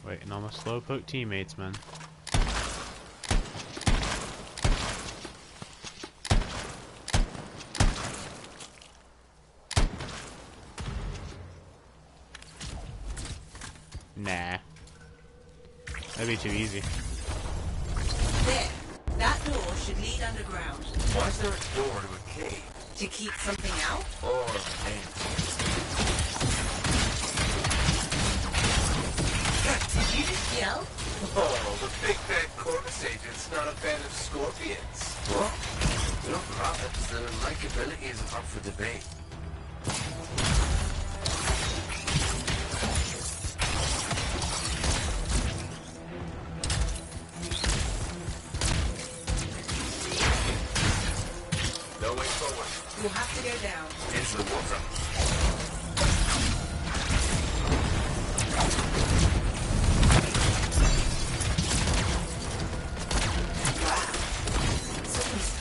Waiting on my slowpoke teammates, man. Nah. That'd be too easy. There. That door should lead underground. Why is there a door to a cave? To keep something out? Or in? Did you just yell? Oh, the big bad Corvus agent's not a fan of scorpions. What? No profits, their likability is up for debate. No way forward. You'll have to go down. Into the water.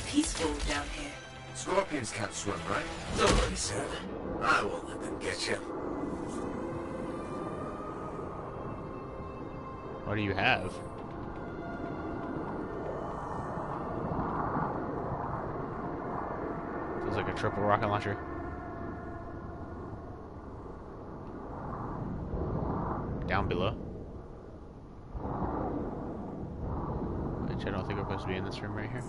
Peaceful down here. Scorpions can't swim, right? Don't worry, sir. I won't let them get you. What do you have? Feels like a triple rocket launcher. Down below. Which I don't think we're supposed to be in this room right here.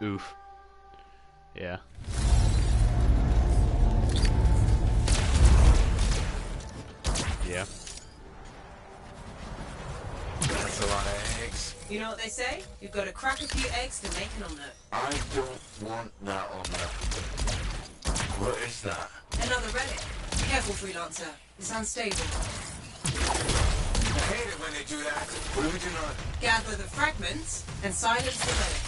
Oof. Yeah. Yeah. That's a lot of eggs. You know what they say? You've got to crack a few eggs to make an omelette. I don't want that on that. What is that? Another relic. Careful, freelancer. It's unstable. I hate it when they do that. What do we do now? Gather the fragments and silence the relic.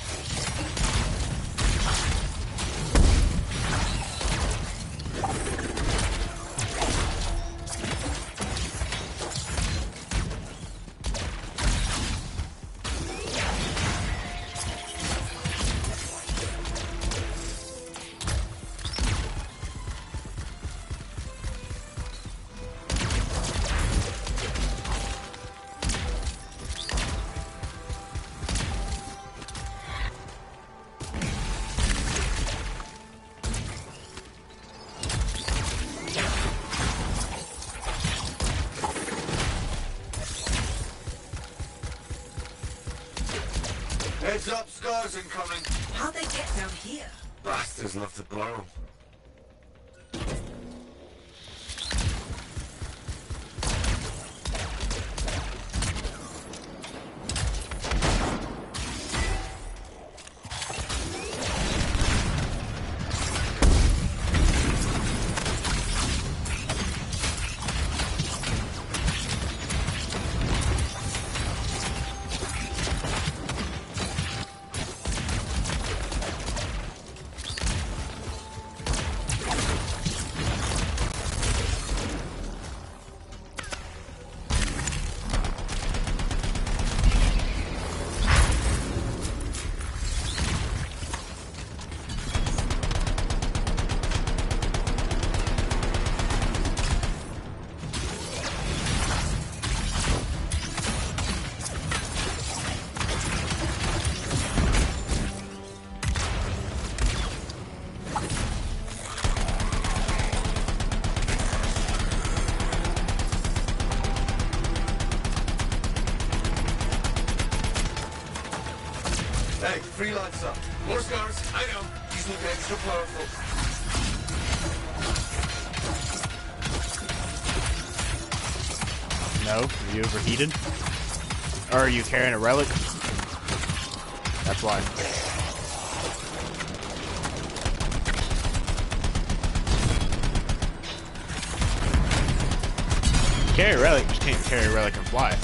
Heads up, scars incoming. How'd they get down here? Bastards love to borrow. Hey, freelancer. More scars. I know. These look extra powerful. No? Are you overheated? Or are you carrying a relic? That's why. Carry a relic, just can't carry a relic and fly.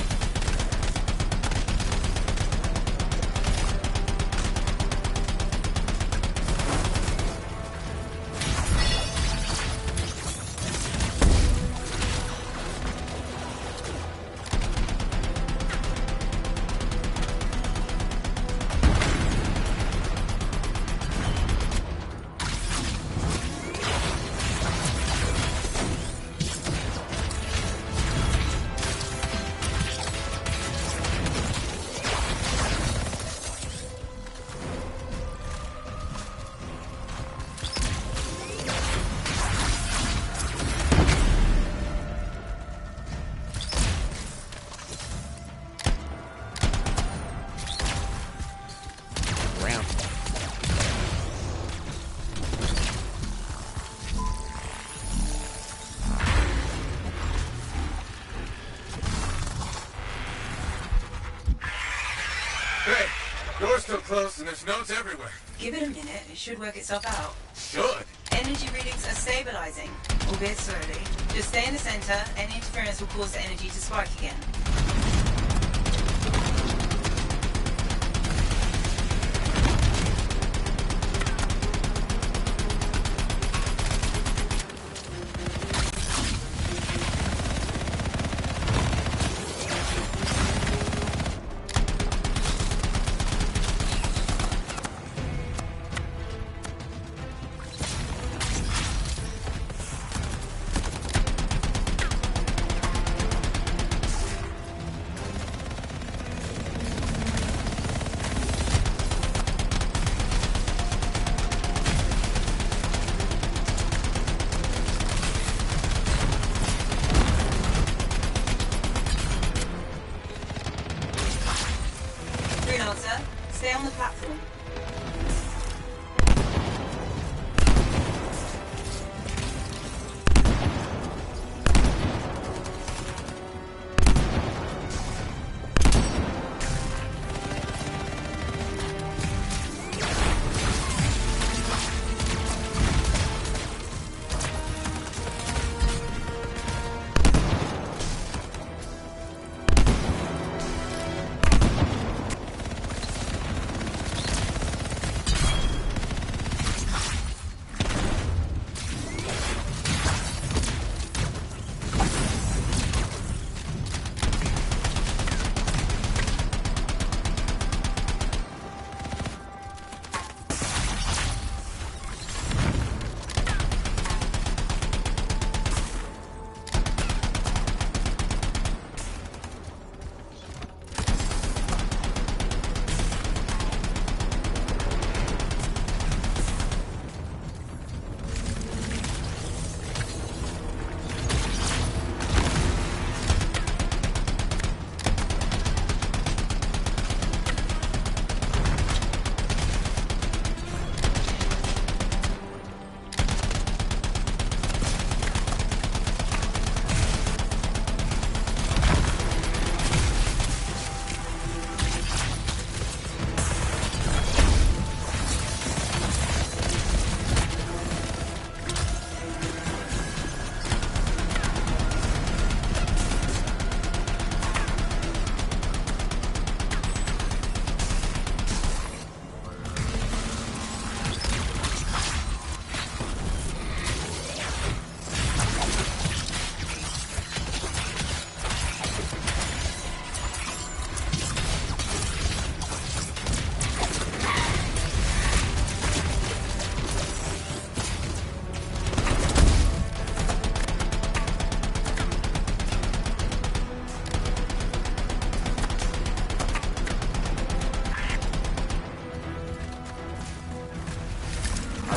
Hey, door's still closed and there's notes everywhere. Give it a minute, it should work itself out. Should? Energy readings are stabilizing, albeit slowly. Just stay in the center, any interference will cause the energy to spike again. Freelancer, stay on the platform.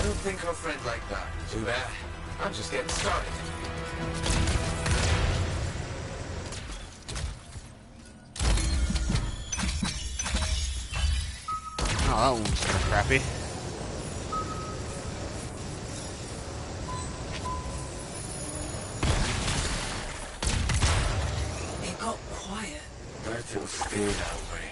don't think our friend liked that. Too bad. I'm just getting started. Oh, that one was kind of crappy. It got quiet. That'll stay that way.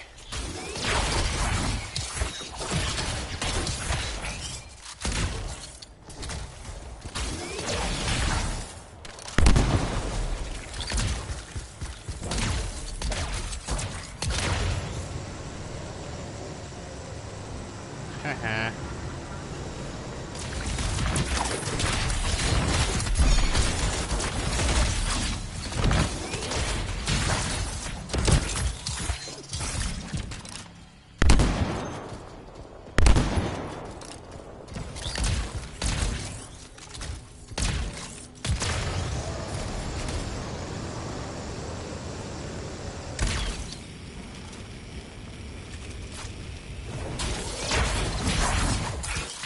Haha.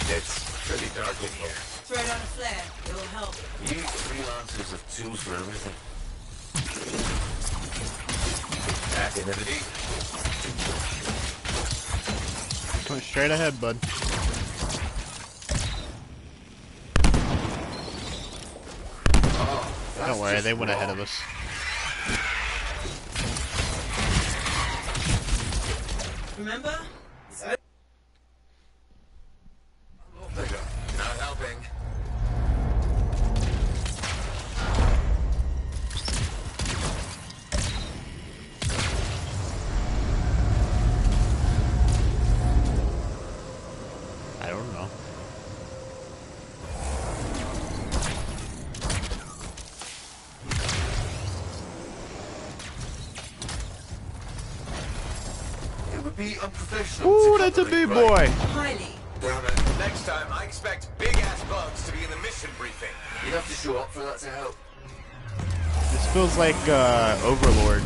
It's pretty dark in here. Throw down a flare. It'll help. You freelancers have tools for everything. Back into the deep. Went straight ahead, bud. Don't worry, they went ahead of us. Remember? Not helping. I don't know. It would be unprofessional. Ooh, that's a big boy. Highly. Damn it. Next time, I expect big-ass bugs to be in the mission briefing. You'd have to show up for that to help. This feels like Overlord.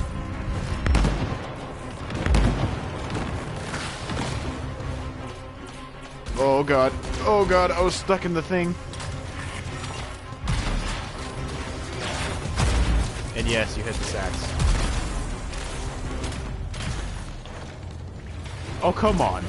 Oh god. Oh god, I was stuck in the thing. And yes, you hit the sacks. Oh, come on.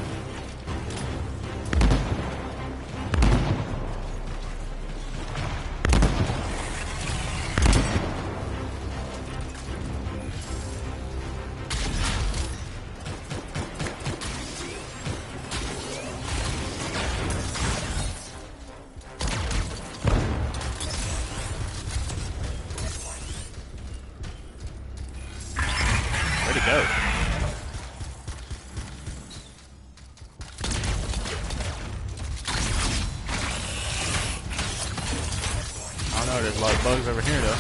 Where'd it go? I don't know, there's a lot of bugs over here though.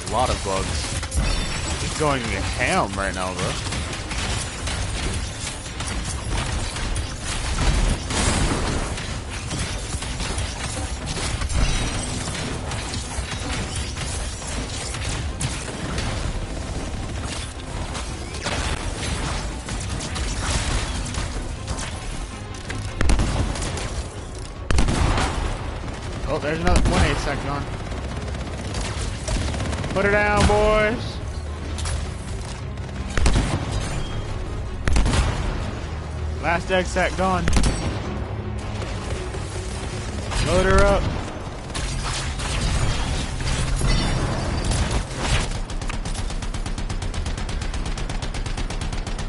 A lot of bugs. He's going ham right now, bro. Oh, there's another 1 8-sec gone. Put her down, boys. Last egg sack gone. Load her up.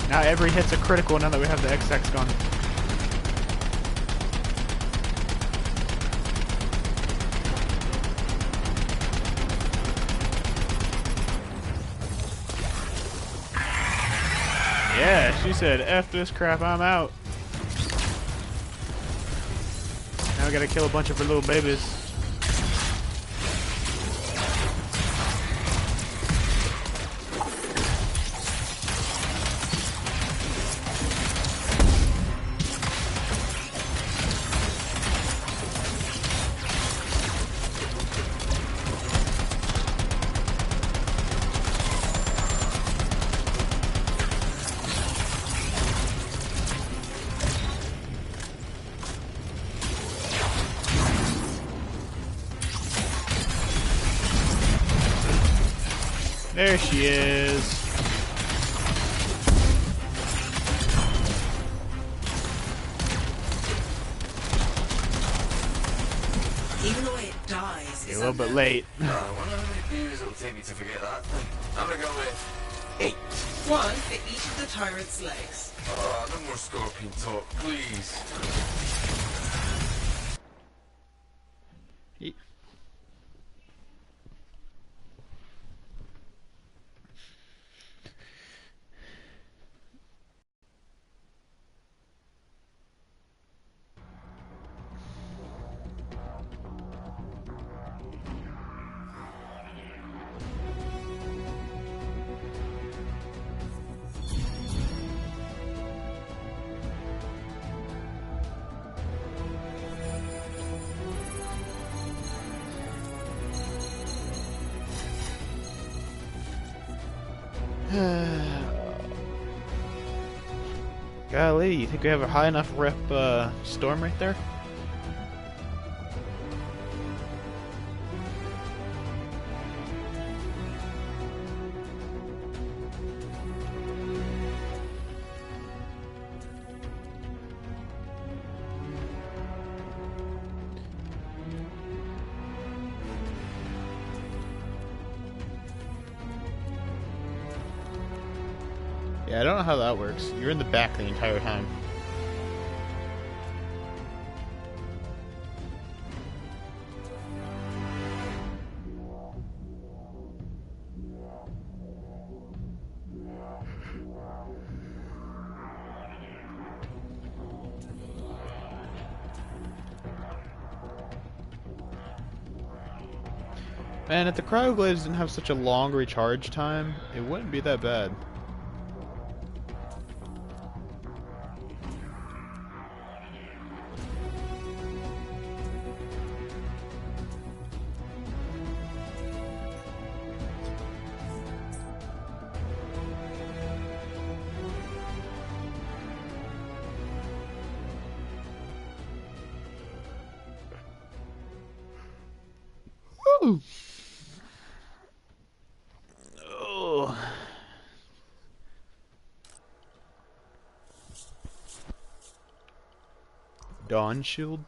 Now every hit's a critical now that we have the egg sacks gone. Yeah, she said, F this crap, I'm out. Now we gotta kill a bunch of her little babies. There she is. Even the way it dies You're is a little bit unnerving. late. I wonder how many beers it'll take me to forget that. I'm gonna go with 8. One for each of the tyrant's legs. No more scorpion talk, please. Golly, you think we have a high enough rep storm right there? Yeah, I don't know how that works. You're in the back the entire time. Man, if the cryoglaives didn't have such a long recharge time, it wouldn't be that bad. Woo! Oh. Dawn shield?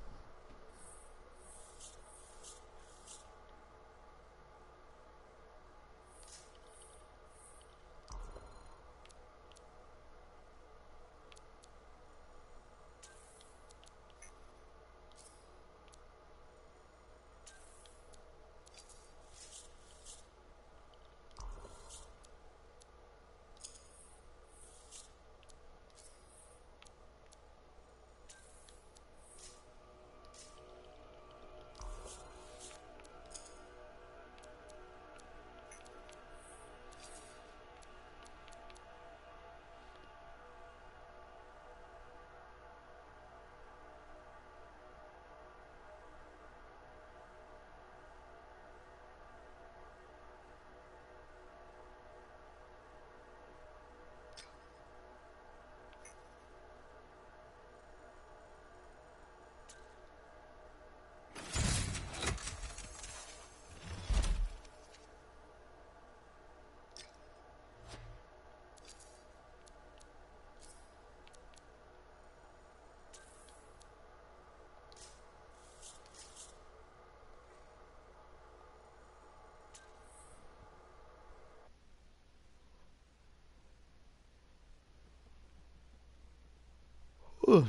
Ooh.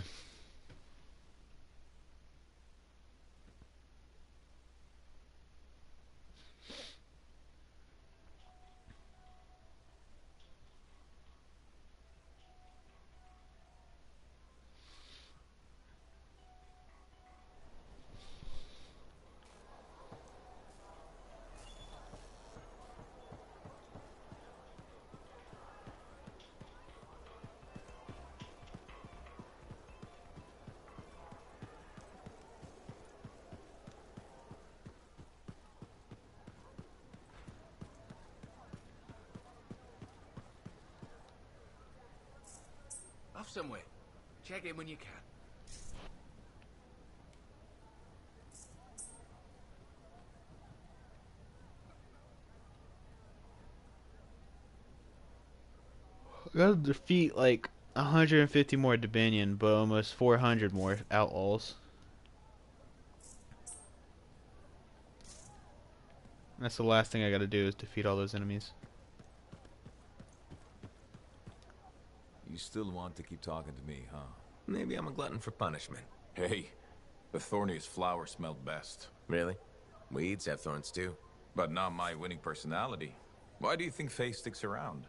Off somewhere. Check in when you can. We gotta defeat like 150 more Dominion, but almost 400 more Outlaws. That's the last thing I gotta do is defeat all those enemies. You still want to keep talking to me, huh? Maybe I'm a glutton for punishment. Hey, the thorniest flower smelled best. Really? Weeds have thorns too. But not my winning personality. Why do you think Faye sticks around?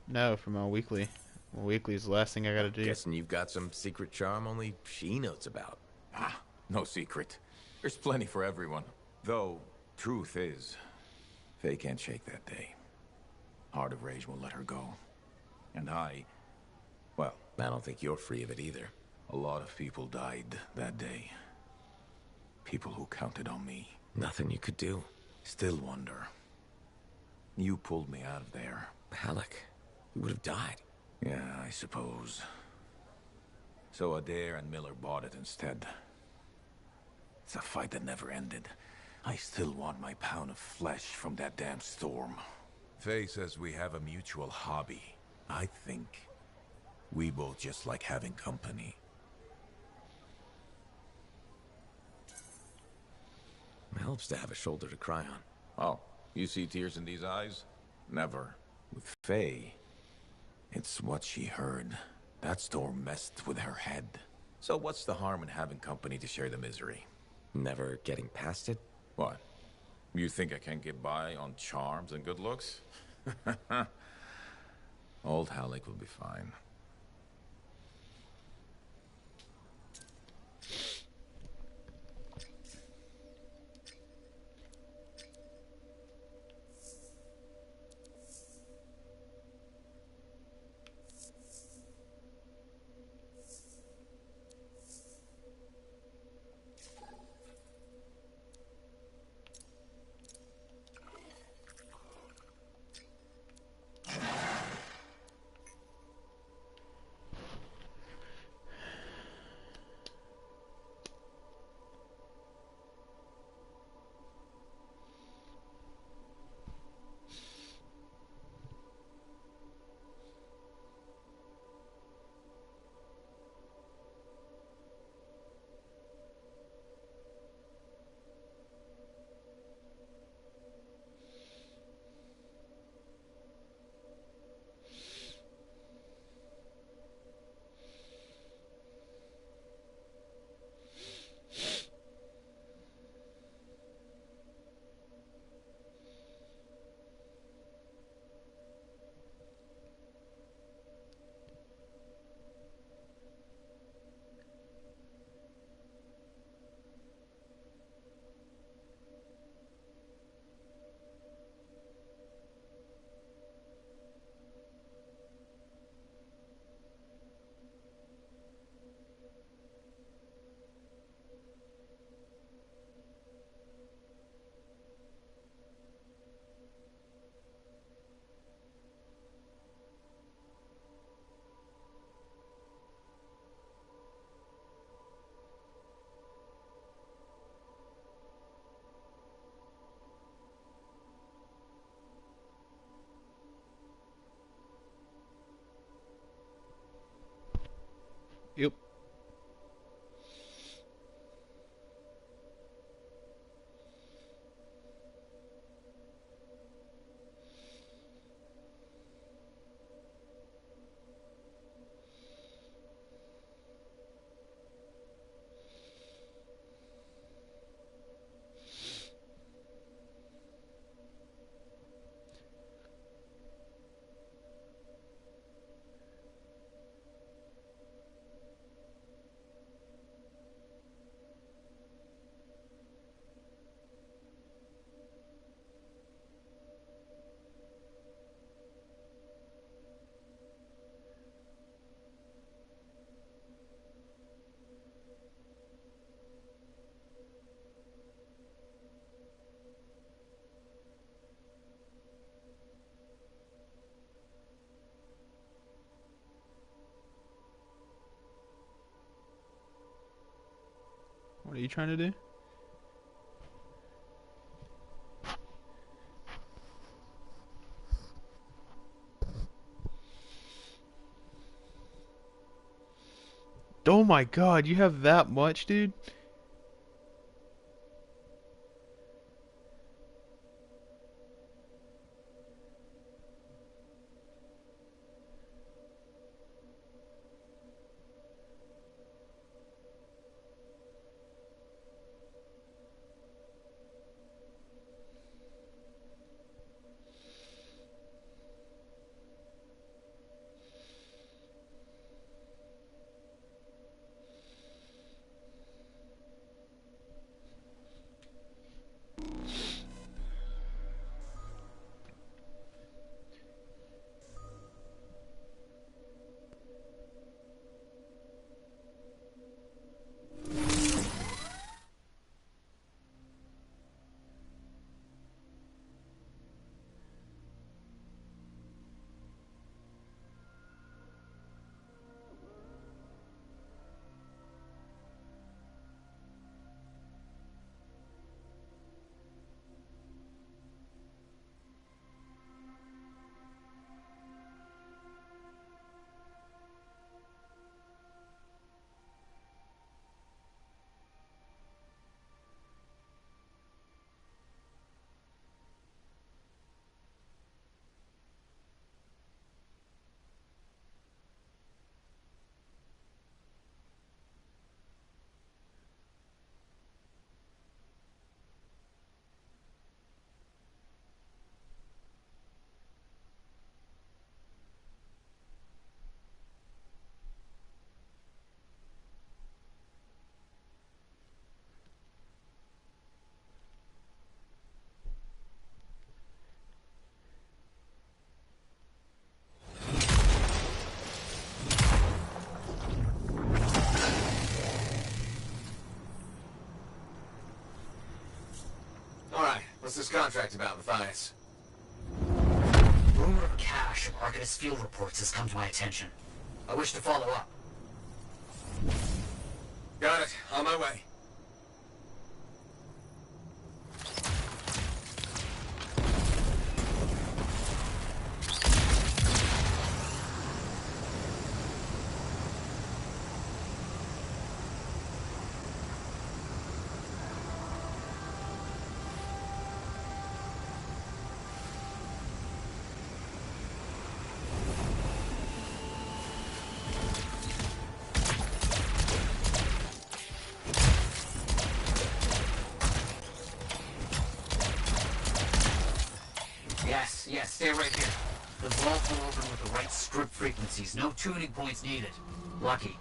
No, for my weekly. My weekly is the last thing I gotta do. Guessing you've got some secret charm only she knows about. Ah, no secret. There's plenty for everyone. Though, truth is, Faye can't shake that day. Heart of Rage won't let her go. And well, I don't think you're free of it either. A lot of people died that day. People who counted on me. Nothing you could do. Still wonder. You pulled me out of there. Alec, you would have died. Yeah, I suppose. So Adair and Miller bought it instead. It's a fight that never ended. I still want my pound of flesh from that damn storm. Faye says we have a mutual hobby. I think we both just like having company. It helps to have a shoulder to cry on. Oh, you see tears in these eyes? Never. With Faye, it's what she heard. That storm messed with her head. So what's the harm in having company to share the misery? Never getting past it? What? You think I can't get by on charms and good looks? Old Halleck will be fine. Yep. What are you trying to do? Oh my god, you have that much, dude? Alright, what's this contract about, Matthias? Rumor of cache of Arcanist field reports has come to my attention. I wish to follow up. Got it. On my way. Yes, stay right here. The vault will open with the right strip frequencies. No tuning points needed. Lucky.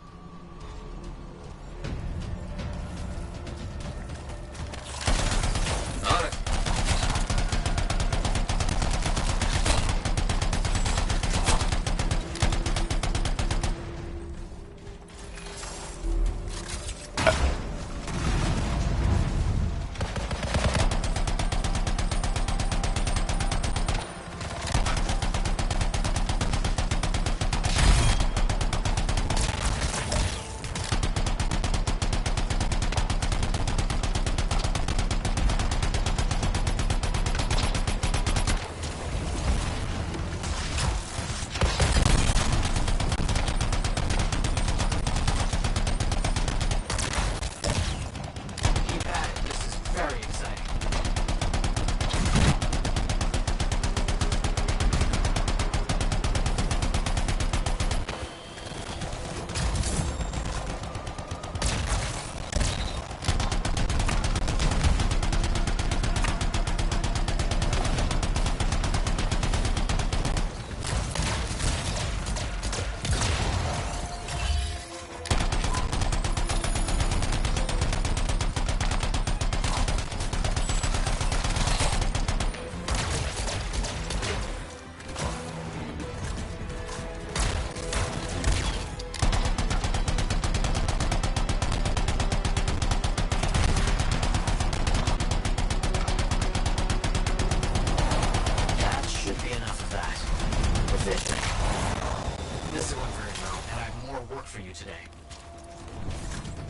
On it.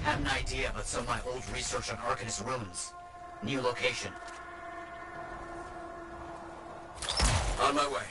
Had an idea about some of my old research on Arcanist ruins. New location. On my way.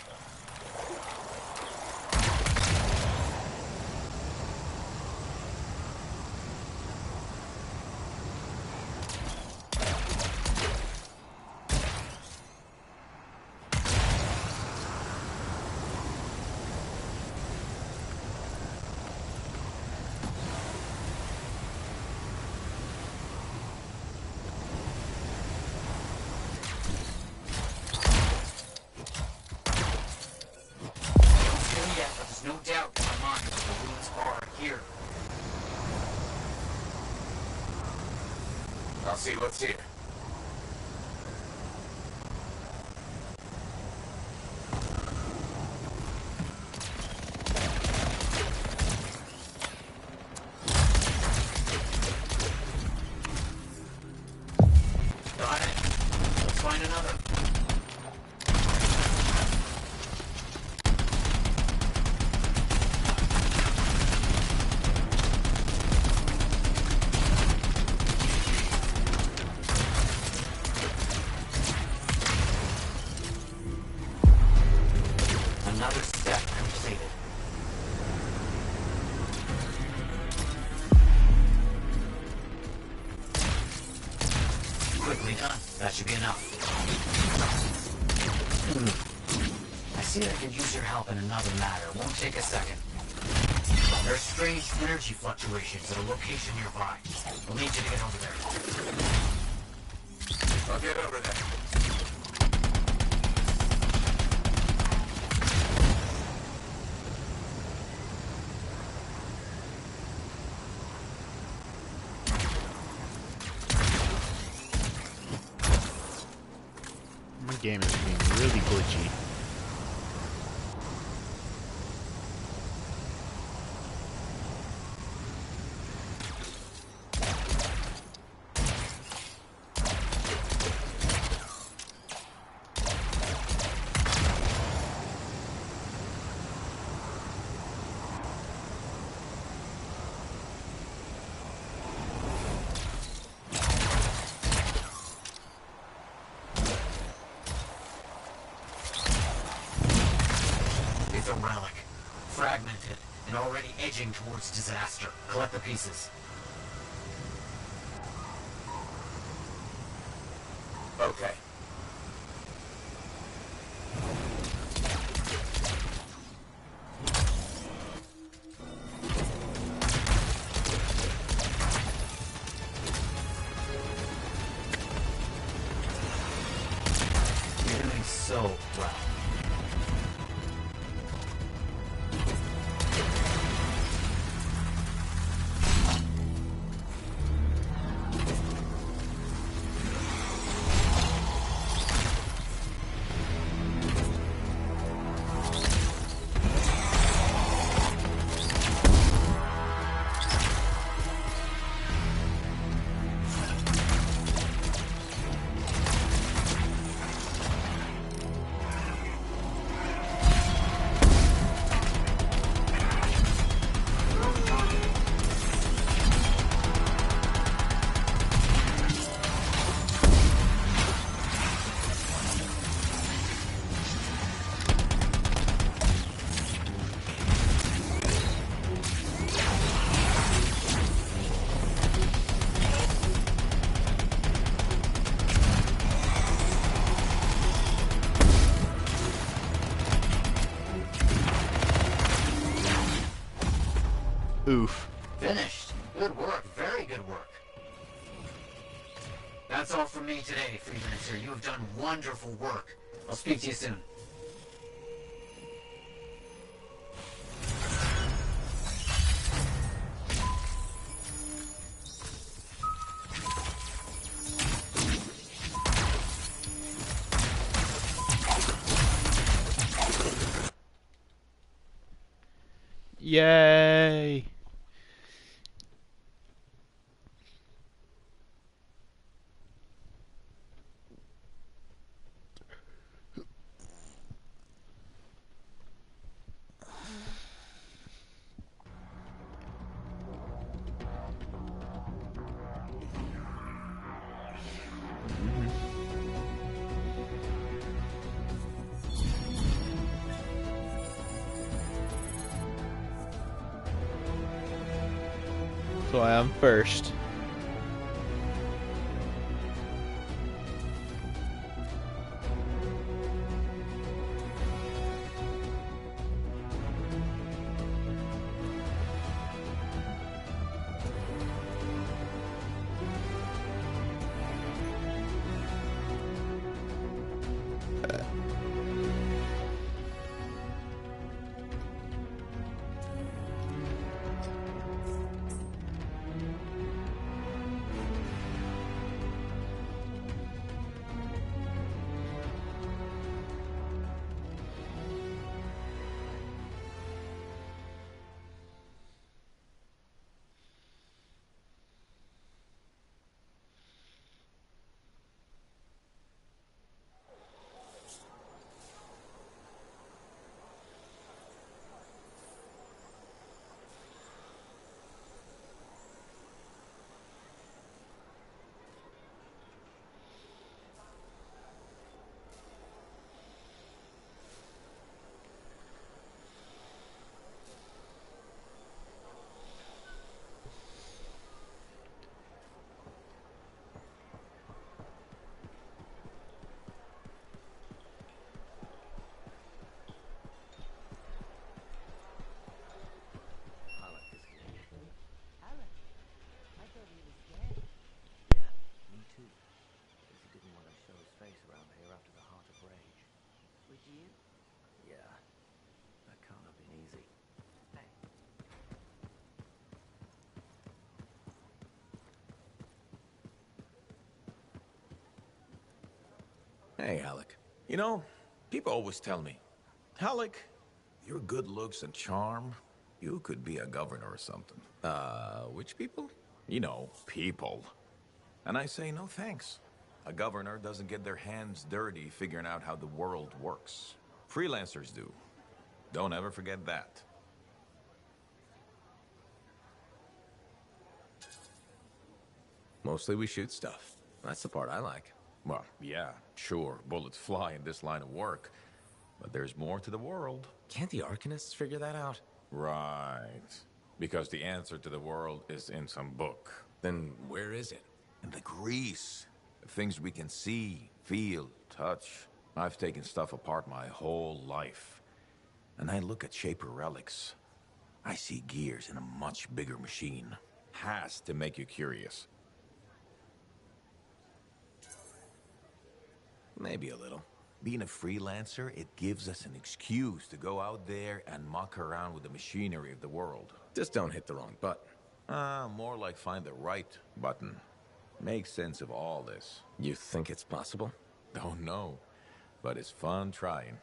I'll see what's here. Got it. Let's find another. Another step completed. Quickly done. That should be enough. I see that I could use your help in another matter. Won't take a second. There's strange energy fluctuations at a location nearby. We'll need you to get over there. I'll get over there. My game is being really glitchy. It's a relic. Fragmented and already edging towards disaster. Collect the pieces. Okay. You're doing so well. Oof. Finished. Good work. Very good work. That's all from me today, Freelancer. You have done wonderful work. I'll speak to you soon. Yay! So I am first. you? Yeah, that can't have been easy. Hey, Alec. You know, people always tell me, Alec, your good looks and charm, you could be a governor or something. Which people? You know, people. And I say, no thanks. A governor doesn't get their hands dirty figuring out how the world works. Freelancers do. Don't ever forget that. Mostly we shoot stuff. That's the part I like. Well, yeah, sure, bullets fly in this line of work. But there's more to the world. Can't the Arcanists figure that out? Right. Because the answer to the world is in some book. Then where is it? In the grease. The things we can see, feel, touch. I've taken stuff apart my whole life. And I look at Shaper relics. I see gears in a much bigger machine. Has to make you curious. Maybe a little. Being a freelancer, it gives us an excuse to go out there and muck around with the machinery of the world. Just don't hit the wrong button. More like find the right button. Make sense of all this. You think it's possible? Don't know, but it's fun trying.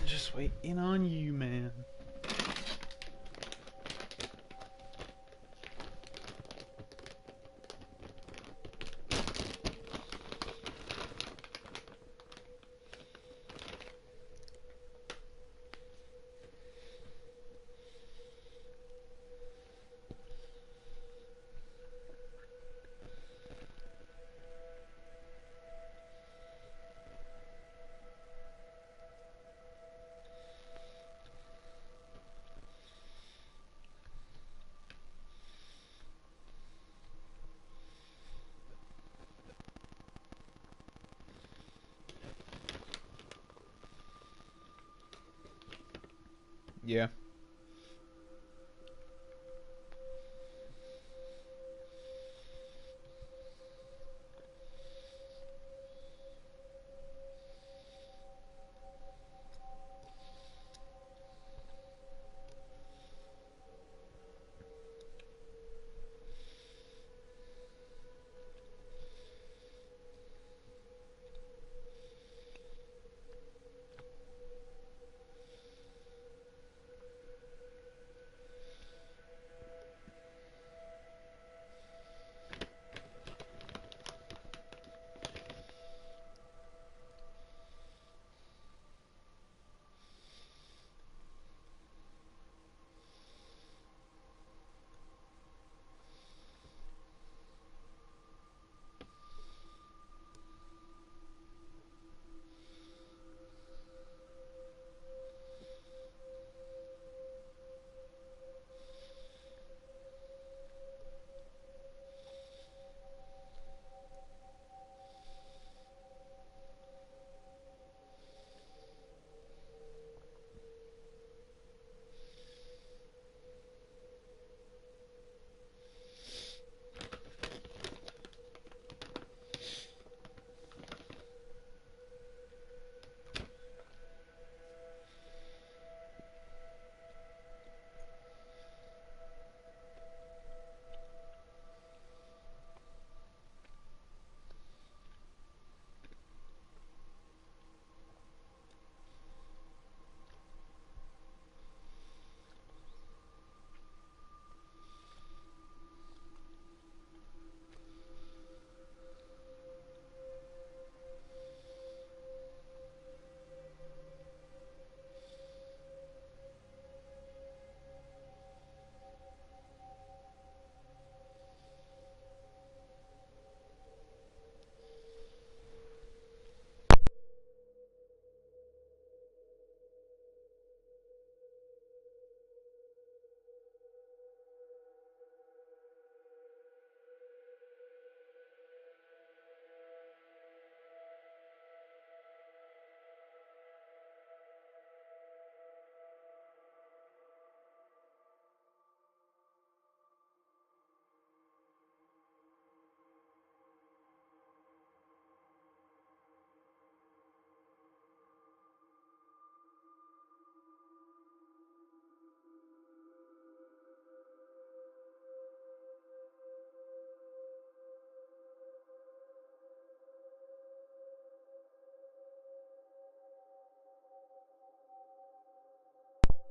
Just waiting on you, man. Yeah.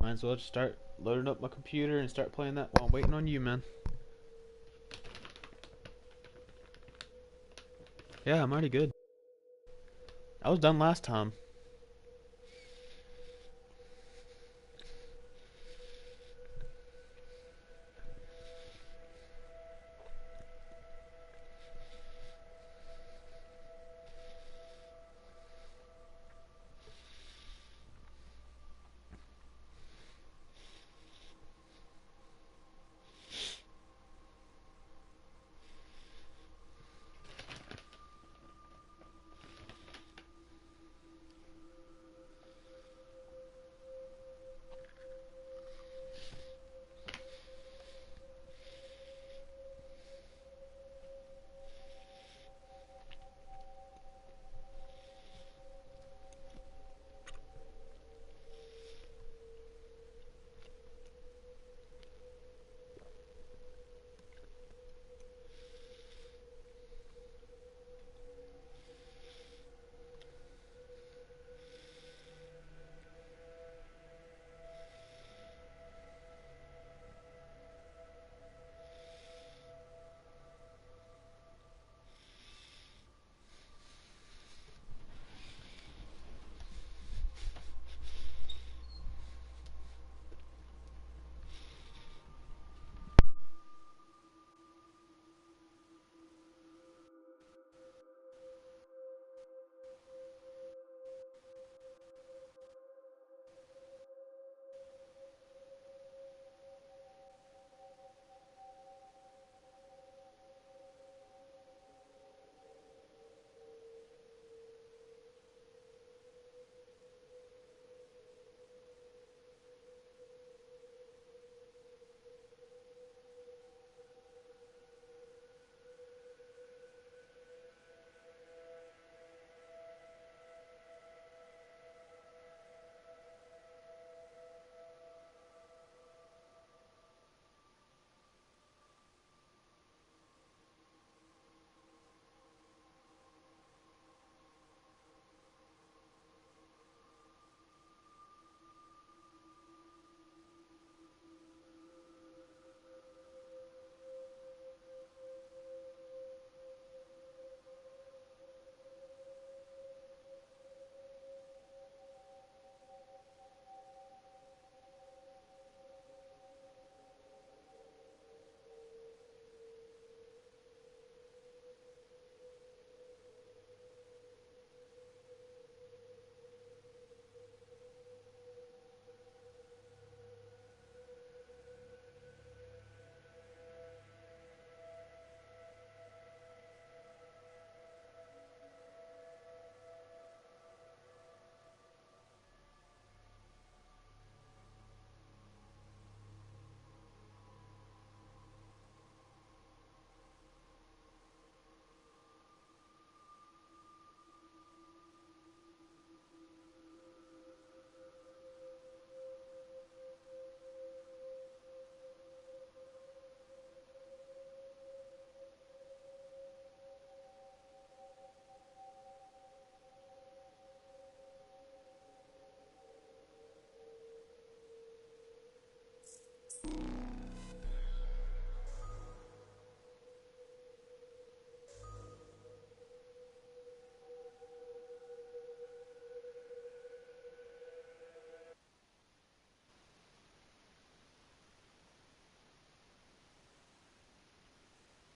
Might as well just start loading up my computer and start playing that while I'm waiting on you, man. Yeah, I'm already good. I was done last time.